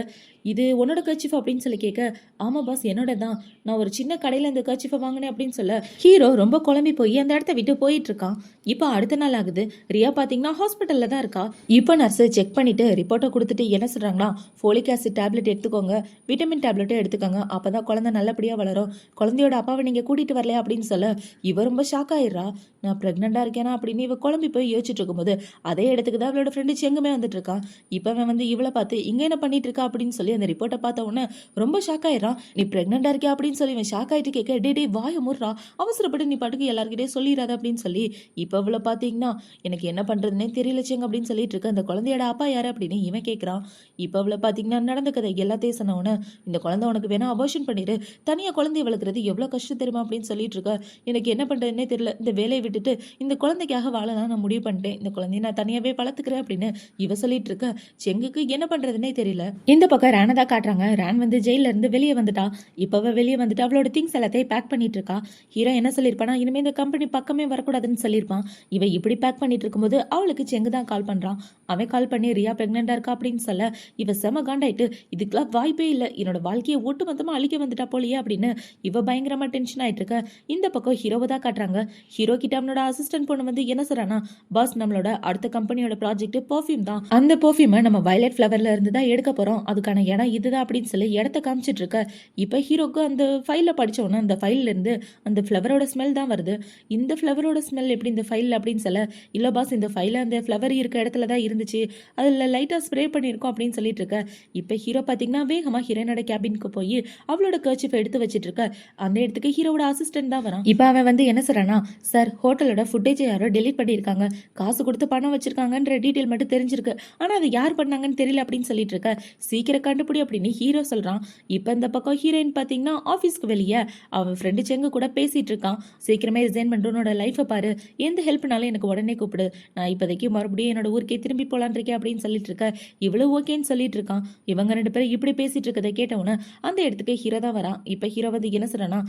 இது உன்னோட கர்ச்சிஃப் அப்படின்னு சொல்லி கேட்க, ஆமாம் பாஸ் என்னோட தான், நான் ஒரு சின்ன கடையில் இந்த கர்ச்சிஃபை வாங்கினேன் அப்படின்னு சொல்ல, ஹீரோ ரொம்ப குழம்பி போய் அந்த இடத்த விட்டு போயிட்டு இருக்கான். இப்போ அடுத்த நாள் ஆகுது. ரியா பார்த்தீங்கன்னா ஹாஸ்பிட்டலில் தான் இருக்கா. இப்போ நர்ஸு செக் பண்ணிட்டு ரிப்போர்ட்டை கொடுத்துட்டு என்ன சொல்கிறாங்கன்னா, ஃபோலிக் ஆசிட் டேப்லெட் எடுத்துக்கோங்க, விட்டமின் டேப்லெட்டும் எடுத்துக்கோங்க, அப்போ தான் குழந்தை நல்லபடியாக வளரும், குழந்தையோட அப்பாவை நீங்கள் கூட்டிகிட்டு வரலையா அப்படின்னு சொல்ல, இவ ரொம்ப ஷாக் ஆயிடுறா. நான் ப்ரெக்னெண்ட்டாக இருக்கேனா அப்படின்னு இவ குழம்பி போய் யோசிச்சுட்டு இருக்கும்போது அதே இடத்துக்கு தான் அவளோட ஃப்ரெண்டு செங்குமே வந்துட்டு இருக்கான். இப்போ அவன் வந்து இவளை பார்த்து இங்கே என்ன பண்ணிட்டு இருக்கா அப்படின்னு சொல்லி அந்த ரிப்போர்ட்டை பார்த்த உடனே ரொம்ப ஷாக் ஆயிடுறான். நீ ப்ரெக்னெண்ட்டாக இருக்கியா அப்படின்னு சொல்லி இவன் ஷாக் ஆகிட்டு கேட்க, டே வாய முடுறா, அவசரப்பட்டு நீ பாட்டுக்கு எல்லாருக்கிட்டே சொல்லிடாத அப்படின்னு சொல்லி, இப்போ இவளை பார்த்தீங்கன்னா எனக்கு என்ன பண்ணுறதுனே தெரியல செங்க அப்படின்னு சொல்லிட்டு இருக்க. அந்த குழந்தையோட அப்பா யாரு அப்படின்னு இவன் கேட்குறான். இப்போ அவளை பார்த்தீங்கன்னா நடந்த கதை எல்லாத்தையும் சொன்னவொன்னே, இந்த குழந்தை உனக்கு வேணா அபார்ஷன் பண்ணிடு, தனியாக குழந்தைய வளர்க்குறது எவ்வளோ கஷ்டம் தெரியுமா அப்படின்னு சொல்லிட்டு இருக்க. எனக்கு என்ன பண்ணுறதுனே தெரியல, இந்த வேலையை விட்டுட்டு இந்த குழந்தைக்காக வாழலாம் நான் முடிவு பண்ணிட்டேன், இந்த குழந்தைய நான் தனியாகவே வளர்த்துக்கிறேன் அப்படின்னு இவ சொல்லிட்டு இருக்க. செங்குக்கு என்ன பண்ணுறதுனே தெரியல. இந்த பக்கம் ரேனை தான் காட்டுறாங்க. ரேன் வந்து ஜெயில இருந்து வெளியே வந்துட்டா. இப்போ வெளியே வந்துட்டு அவளோட திங்ஸ் எல்லாத்தையும் பேக் பண்ணிட்டு இருக்கா. ஹீரோ என்ன சொல்லியிருப்பானா, இனிமேல் இந்த கம்பெனி பக்கமே வரக்கூடாதுன்னு சொல்லியிருப்பான். இவ இப்படி பேக் பண்ணிட்டு இருக்கும்போது அவளுக்கு செங்கு தான் கால் பண்ணுறான். அவன் கால் பண்ணி ரியா ப்ரெக்னெண்ட்டாக இருக்கா அப்படின்னு சொல்ல, இவ செம காண்டாயிட்டு, இதுக்கெல்லாம் வாய்ப்பே இல்லை, என்னோட வாழ்க்கையை ஒட்டு மொத்தமாக அழிக்க வந்துட்டா போலியே அப்படின்னு இவ பயங்கரமாக டென்ஷன் ஆகிட்டு இருக்க. இந்த பக்கம் ஹீரோவை தான் காட்டுறாங்க. ஹீரோ கிட்ட அவனோட அசிஸ்டன்ட் பொண்ணு வந்து என்ன சொல்றானா, பாஸ் நம்மளோட அடுத்த கம்பெனியோட ப்ராஜெக்ட் பர்ஃப்யூம் தான், அந்த பர்ஃப்யூமை நம்ம வயலட் ஃப்ளவர்ல இருந்து தான் எடுக்க போகிறோம், அதுக்கான இடம் இதுதான் அப்படின்னு சொல்லி இடத்த காமிச்சிட்டு இருக்க. இப்போ ஹீரோக்கு அந்த ஃபைலில் படித்தோன்னா அந்த ஃபைல்லேருந்து அந்த ஃப்ளவரோட ஸ்மெல் தான் வருது. இந்த ஃப்ளவரோட ஸ்மெல் எப்படி இந்த ஃபைலில் அப்படின்னு சொல்ல, இல்லை பாஸ் இந்த ஃபைலில் அந்த ஃப்ளவர் இருக்க இடத்துல தான் இருந்துச்சு, அதில் லைட்டாக ஸ்ப்ரே பண்ணியிருக்கோம் அப்படின்னு சொல்லிட்டு இருக்க. இப்போ ஹீரோ பார்த்தீங்கன்னா வேகமாக ஹீரோனோட கேபினுக்கு போய் அவளோட கர்ச்சிஃபை எடுத்து வச்சிட்டு இருக்க. அந்த இடத்துக்கு ஹீரோவோட அசிஸ்டன்ட் தான் வரான். இப்போ அவன் வந்து என்ன சொல்கிறான்னா, சார் ஹோட்டலோட ஃபுட்டேஜை யாரோ டெலீட் பண்ணியிருக்காங்க, காசு கொடுத்து பணம் வச்சுருக்காங்கன்ற டீட்டெயில் மட்டும் தெரிஞ்சிருக்கு, ஆனால் அது யார் பண்ணாங்கன்னு தெரியல அப்படின்னு சொல்லிட்டு இருக்க. சீக்கிரம் கண்டுபிடி அப்படின்னு ஹீரோ சொல்கிறான். இப்போ இந்த பக்கம் ஹீரோயின் பார்த்தீங்கன்னா ஆஃபீஸ்க்கு வெளியே அவன் ஃப்ரெண்டு செங்கு கூட பேசிகிட்டு இருக்கான். சீக்கிரமே ரிசைன் பண்ணிட்டு உன்னோட லைஃப்பை பாரு, எந்த ஹெல்ப்னாலும் எனக்கு உடனே கூப்பிடு, நான் இப்போதைக்கு மறுபடியும் என்னோட ஊருக்கே திரும்பி போகலான் இருக்கேன் அப்படின்னு சொல்லிட்டு இருக்க. இவ்வளோ ஓகேன்னு சொல்லிட்டு இருக்கான். இவங்க ரெண்டு பேரும் இப்படி பேசிட்டு இருக்கதை கேட்டவொன்னே அந்த இடத்துக்கு ஹீரோ தான் வரான். இப்போ ஹீரோ வந்து என்ன சொல்கிறான்னா,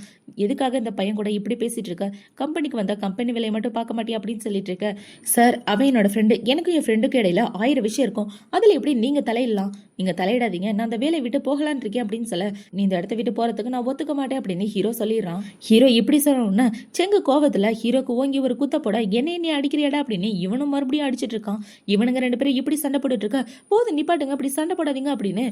எதுக்காக இந்த பையன் கூட இப்படி பேசிட்டு இருக்க, கம்பெனிக்கு வந்தால் கம்பெனி விலையை மட்டும் பார்க்க மாட்டியா அப்படின்னு சொல்லிட்டு இருக்க. சார் அவன் என்னோட ஃப்ரெண்டு, எனக்கும் என் ஃப்ரெண்டுக்கு இடையில 1000 விஷயம் இருக்கும், அதில் எப்படி நீங்கள் தலையிடலாம், நீங்கள் தலையிடாதீங்க, நான் அந்த வேலையை விட்டு போகலான் இருக்கேன் அப்படின்னு சொல்ல. நீ இந்த இடத்த விட்டு போகிறதுக்கு நான் ஒத்துக்க மாட்டேன் அப்படின்னு ஹீரோ சொல்லிடுறான். ஹீரோ இப்படி சொல்லணும்னா செங்கு கோவத்தில் ஹீரோக்கு ஓங்கி ஒரு குத்த போட என்ன அடிக்கிறியாடா அப்படின்னு இவனும் மறுபடியும் அடிச்சிட்டு இருக்கான். இவனுங்க ரெண்டு பேரும் இப்படி சண்டை போட்டுட்டு இருக்க. போது நிப்பாட்டுங்க, அப்படி சண்டை போடாதீங்க அப்படின்னு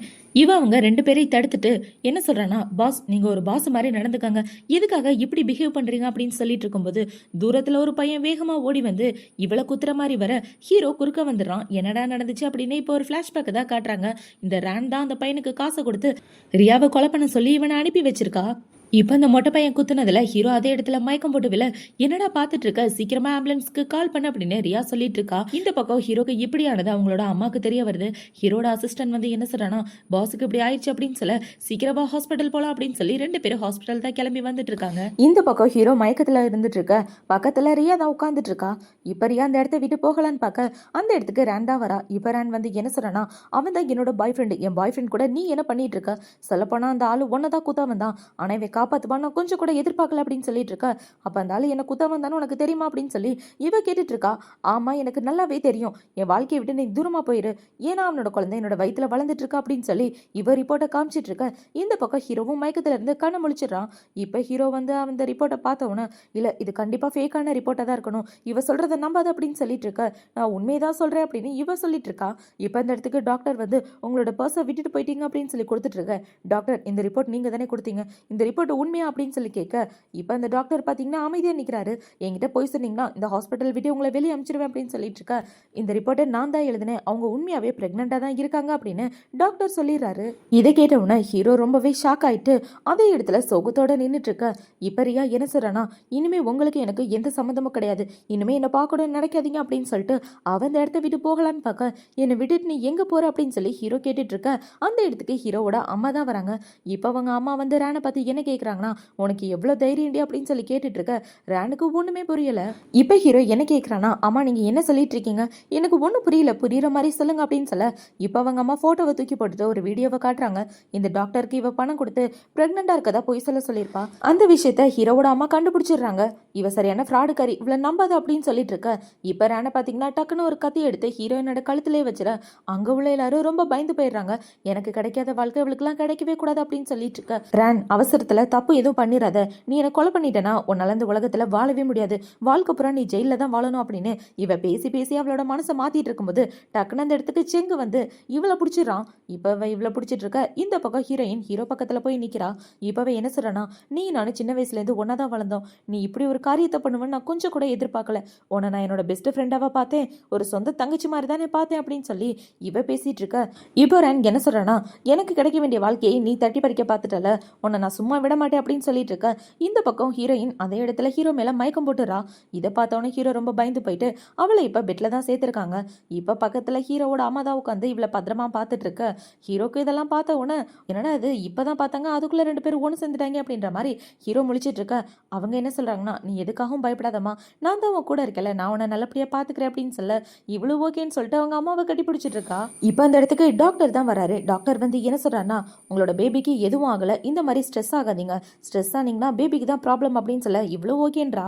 அவங்க ரெண்டு பேரையும் தடுத்துட்டு என்ன சொல்றானா, பாஸ் நீங்க ஒரு பாஸ் மாதிரி நடந்துக்காங்க, எதுக்காக இப்படி பிஹேவ் பண்றீங்க அப்படின்னு சொல்லிட்டு இருக்கும்போது தூரத்துல ஒரு பையன் வேகமா ஓடி வந்து இவளை குத்துற மாதிரி வர ஹீரோ குறுக்க வந்துடுறான். என்னடா நடந்துச்சு அப்படின்னு இப்போ ஒரு பிளாஷ்பேக் தான் காட்டுறாங்க. இந்த ரேன் தான் அந்த பையனுக்கு காசை கொடுத்து ரியாவை கொலை பண்ண சொல்லி இவனை அனுப்பி வச்சிருக்கா. இப்போ அந்த மொட்டை பையன் குத்துனதுல ஹீரோ அதே இடத்துல மயக்கம் போட்டு விழ, என்னடா பார்த்துட்டு இருக்க, சீக்கிரமா ஆம்புலன்ஸ்க்கு கால் பண்ண அப்படின்னு ரியா சொல்லிட்டு இருக்கா. இந்த பக்கம் ஹீரோக்கு இப்படியானது அவங்களோட அம்மாவுக்கு தெரிய வருது. ஹீரோட அசிஸ்டன்ட் வந்து என்ன சொல்றானா, பாஸுக்கு இப்படி ஆயிடுச்சு அப்படின்னு சொல்ல சீக்கிரமா ஹாஸ்பிட்டல் போலாம் அப்படின்னு சொல்லி ரெண்டு பேரும் ஹாஸ்பிட்டல் தான் கிளம்பி வந்துட்டு இருக்காங்க. இந்த பக்கம் ஹீரோ மயக்கத்துல இருந்துட்டு இருக்க, பக்கத்துல ரியா தான் உட்காந்துட்டு இருக்கா. இப்ப ரியா அந்த இடத்த விட்டு போகலான்னு பார்க்க அந்த இடத்துக்கு ரேன் தான் வரா. இப்ப ரேன் வந்து என்ன சொல்றானா, அவன் தான் என்னோட பாய் ஃப்ரெண்டு, என் பாய் ஃப்ரெண்ட் கூட நீ என்ன பண்ணிட்டு இருக்க, சொல்லப்போனா அந்த ஆளு ஒன்னதான் குத்த வந்தான், ஆனா இவன் காப்பாத்துவான் நான் கொஞ்சம் கூட எதிர்பார்க்கல அப்படின்னு சொல்லிட்டு இருக்கா. அப்ப அந்த ஆளு என்ன குத்த வந்தானு உனக்கு தெரியுமா அப்படின்னு சொல்லி இவ கேட்டுட்டு இருக்கா. ஆமா எனக்கு நல்லாவே தெரியும், என் வாழ்க்கையை விட்டு நீ தூரமா போயிரு, ஏன்னா அவனோட குழந்தை என்னோட வயிற்றுல வளர்ந்துட்டு இருக்கா அப்படின்னு சொல்லி இவ ரிப்போர்ட்டை காமிச்சிட்டு இருக்க. இந்த பக்கம் ஹீரோவும் மயக்கத்துல இருந்து கண்ணை முழிச்சிடறான். இப்ப ஹீரோ வந்து அந்த ரிப்போர்ட்டை பார்த்தவன, இல்ல இது கண்டிப்பா ஃபேக்கான ரிப்போர்ட்டா தான் இருக்கணும், இவ சொல்றதை நம்பாது அப்படின்னு சொல்லிட்டு இருக்க. நான் உண்மையதான் சொல்றேன் அப்படின்னு இவ சொல்லிட்டு இருக்கா. இப்ப இந்த இடத்துக்கு டாக்டர் வந்து உங்களோட பர்ஸை விட்டுட்டு போயிட்டீங்க அப்படின்னு சொல்லி கொடுத்துட்டு இருக்க. டாக்டர் இந்த ரிப்போர்ட் நீங்க தானே கொடுத்தீங்க, இந்த ரிப்போர்ட் உண்மையா அப்படின்னு சொல்லி கேட்க. இப்போ அந்த டாக்டர் பார்த்தீங்கன்னா அமைதியாக நிற்கிறாரு. என்கிட்ட போய் சொன்னீங்கன்னா இந்த ஹாஸ்பிட்டல் விட்டு உங்களை வெளியே அனுப்பிச்சிடுவேன் அப்படின்னு சொல்லிட்டு இருக்கா. இந்த ரிப்போர்ட்டை நான் தான் எழுதினேன், அவங்க உண்மையாகவே ப்ரெக்னெண்ட்டாக தான் இருக்காங்க அப்படின்னு டாக்டர் சொல்லிடுறாரு. இதை கேட்டவுடனே ஹீரோ ரொம்பவே ஷாக் ஆயிட்டு அதே இடத்துல சோகத்தோட நின்றுட்டு இருக்க. இப்போ ரியா என்ன சொல்றானா, இனிமே உங்களுக்கு எனக்கு எந்த சம்மந்தமும் கிடையாது, இனிமே என்னை பார்க்கணும்னு நினைக்காதீங்க அப்படின்னு சொல்லிட்டு அவன் அந்த இடத்த விட்டு போகலான்னு பார்க்க, என்னை விட்டுட்டு நீ எங்கே போற அப்படின்னு சொல்லி ஹீரோ கேட்டுட்டு இருக்க. அந்த இடத்துக்கு ஹீரோவோட அம்மா தான் வராங்க. இப்போ அவங்க அம்மா வந்து ரேனை பார்த்து என்ன கேட்குறாங்கன்னா, உனக்கு எவ்வளோ தைரியம் அப்படின்னு சொல்லி கேட்டுட்டு இருக்க. ரேனுக்கு ஒன்றுமே புரியல. இப்போ ஹீரோ என்ன கேட்குறானா, அம்மா நீங்கள் என்ன சொல்லிட்டு இருக்கீங்க, எனக்கு ஒன்றும் புரியல, புரியுற மாதிரி சொல்லுங்க அப்படின்னு சொல்ல. இப்போ அவங்க அம்மா ஃபோட்டோவை தூக்கி போட்டுட்டு ஒரு வீடியோவை காட்டுறாங்க. இந்த டாக்டருக்கு இவ பணம் கொடுத்து ப்ரெக்னெண்ட்டாக இருக்கதா பொய் சொல்ல சொல்லியிருப்பா. அந்த விஷயத்த ஹீரோவோட அம்மா கண்டுபிடிச்சிடுறாங்க. இவ சரியான ஃப்ராடுக்காரி, இவ்வளோ நம்பாத அப்படின்னு சொல்லிட்டு இருக்க. இப்போ ரேனை பார்த்தீங்கன்னா டக்குன்னு ஒரு கத்தி எடுத்து ஹீரோயினோட கழுத்திலே வச்சிட. அங்கே உள்ள எல்லாரும் ரொம்ப பயந்து போயிடுறாங்க. எனக்கு கிடைக்காத வாழ்க்கை இவளுக்குலாம் கிடைக்கவே கூடாது அப்படின்னு சொல்லிட்டு இருக்க. ரேன் அவசரத்தில் தப்பு எதுவும் பண்ணிடாத, நீ என்னை கொலை பண்ணிட்டேன்னா உன்னால இந்த உலகத்துல வாழவே முடியாது, வாழ்க்கை பூரா நீ ஜெயில தான் வாழணும் அப்படின்னு இவ பேசி பேசி அவளோட மனசை மாத்திட்டு இருக்கும்போது டக்குன்னு அந்த இடத்துக்கு செங்கு வந்து இவளை பிடிச்சிடறான். இப்ப இவளை பிடிச்சிட்டு இருக்க. இந்த பக்கம் ஹீரோயின் ஹீரோ பக்கத்துல போய் நிக்கிறா. இப்பவே என்ன சொல்றனா, நீ நானும் சின்ன வயசுல இருந்து ஒன்னாதான் வளர்ந்தோம், நீ இப்படி ஒரு காரியத்தை பண்ணுவேன்னு நான் கொஞ்சம் கூட எதிர்பார்க்கல, உன்னை நான் என்னோட பெஸ்ட் ஃப்ரெண்டாவா பார்த்தேன், ஒரு சொந்த தங்கச்சி மாதிரி தானே பார்த்தேன் அப்படின்னு சொல்லி இவ பேசிட்டு இருக்க. இப்போ ரேன் என்ன சொல்றனா, எனக்கு கிடைக்க வேண்டிய வாழ்க்கையை நீ தட்டி பறிக்க பார்த்துட்டல, உன்னை நான் சும்மா விட மாட்டேன் அப்படின்னு சொல்லிட்டு இருக்க. இந்த பக்கம் ஹீரோயின் அதே இடத்துல ஹீரோ மேல மயக்கம் போட்டுறா. இதை பார்த்தோன்னே ஹீரோ ரொம்ப பயந்து போயிட்டு அவளை இப்ப பெட்ல தான் சேர்த்திருக்காங்க. இப்ப பக்கத்துல ஹீரோவோட அம்மா தான் உட்காந்து இவளை பத்திரமா பார்த்துட்டு இருக்க. ஹீரோக்கு இதெல்லாம் பார்த்த உடனே என்னடா இது இப்பதான் பார்த்தாங்க அதுக்குள்ள ரெண்டு பேரும் ஒன்று சேர்ந்துட்டாங்க அப்படின்ற மாதிரி ஹீரோ முழிச்சிட்டு இருக்க. அவங்க என்ன சொல்றாங்கன்னா, நீ எதுக்காகவும் பயப்படாதம்மா, நான் தான் உன் கூட இருக்கல, நான் உன்னை நல்லபடியா பாத்துக்கிறேன் அப்படின்னு சொல்ல இவ்வளவு ஓகேன்னு சொல்லிட்டு அவங்க அம்மாவை கட்டி பிடிச்சிட்டு இருக்கா. இப்ப அந்த இடத்துக்கு டாக்டர் தான் வராரு. டாக்டர் வந்து என்ன சொல்றாருன்னா, உங்களோட பேபிக்கு எதுவும் ஆகல, இந்த மாதிரி ஸ்ட்ரெஸ் ஆகாதீங்க, ஸ்ட்ரெஸ் ஆனீங்கன்னா பேபிக்கு தான் ப்ராப்ளம் அப்படின்னு சொல்ல இவ்வளோ ஓகேன்றா.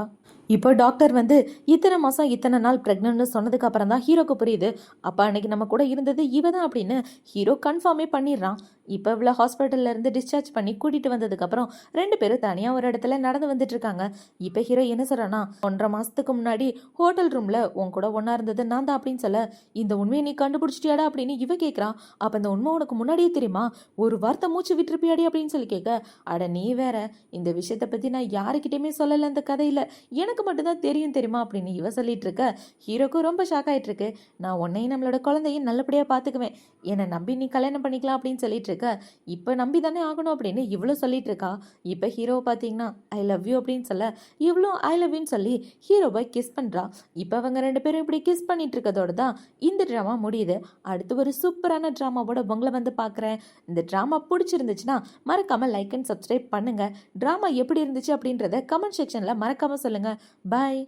இப்போ டாக்டர் வந்து இத்தனை மாதம் இத்தனை நாள் ப்ரெக்னென்ட்னு சொன்னதுக்கு அப்புறம் தான் ஹீரோக்கு புரியுது, அப்போ அன்னைக்கு நம்ம கூட இருந்தது இவ தான் அப்படின்னு ஹீரோ கன்ஃபார்மே பண்ணிடுறான். இப்போ இவ்வளோ ஹாஸ்பிட்டல்ல இருந்து டிஸ்சார்ஜ் பண்ணி கூட்டிட்டு வந்ததுக்கப்புறம் ரெண்டு பேரும் தனியாக ஒரு இடத்துல நடந்து வந்துட்டு இருக்காங்க. இப்போ ஹீரோ என்ன சொல்றான்னா, 1.5 மாதத்துக்கு முன்னாடி ஹோட்டல் ரூமில் உன் கூட ஒன்றா இருந்தது நான் தான் அப்படின்னு சொல்ல, இந்த உண்மையை நீ கண்டுபிடிச்சிட்டியாடா அப்படின்னு இவ கேட்குறான். அப்போ இந்த உண்மை உனக்கு முன்னாடியே தெரியுமா, ஒரு வார்த்தை மூச்சு விட்டுருப்பியாடி அப்படின்னு சொல்லி கேட்க, அட நீ வேற, இந்த விஷயத்தை பற்றி நான் யாருக்கிட்டையுமே சொல்லலை அந்த கதையில், எனக்கு எனக்கு மட்டும்தான் தெரியும் தெரியுமா அப்படின்னு இவ சொல்லிட்டு இருக்க ஹீரோக்கும் ரொம்ப ஷாக் ஆயிட்டு இருக்கு. நான் உன்னையும் நம்மளோட குழந்தையும் நல்லபடியாக பார்த்துக்குவேன், என்னை நம்பி நீ கல்யாணம் பண்ணிக்கலாம் அப்படின்னு சொல்லிட்டு இருக்க. இப்போ நம்பி தானே ஆகணும் அப்படின்னு இவ்வளோ சொல்லிட்டு இருக்கா. இப்போ ஹீரோவை பார்த்தீங்கன்னா ஐ லவ் யூ அப்படின்னு சொல்ல இவ்வளோ ஐ லவ் யூன்னு சொல்லி ஹீரோவை கிஸ் பண்ணுறா. இப்போ அவங்க ரெண்டு பேரும் இப்படி கிஸ் பண்ணிட்டு இருக்கதோட தான் இந்த ட்ராமா முடியுது. அடுத்து ஒரு சூப்பரான ட்ராமாவோட உங்களை வந்து பார்க்குறேன். இந்த ட்ராமா பிடிச்சிருந்துச்சுன்னா மறக்காமல் லைக் அண்ட் சப்ஸ்கிரைப் பண்ணுங்கள். ட்ராமா எப்படி இருந்துச்சு அப்படின்றத கமெண்ட் செக்ஷனில் மறக்காமல் சொல்லுங்கள். பாய்.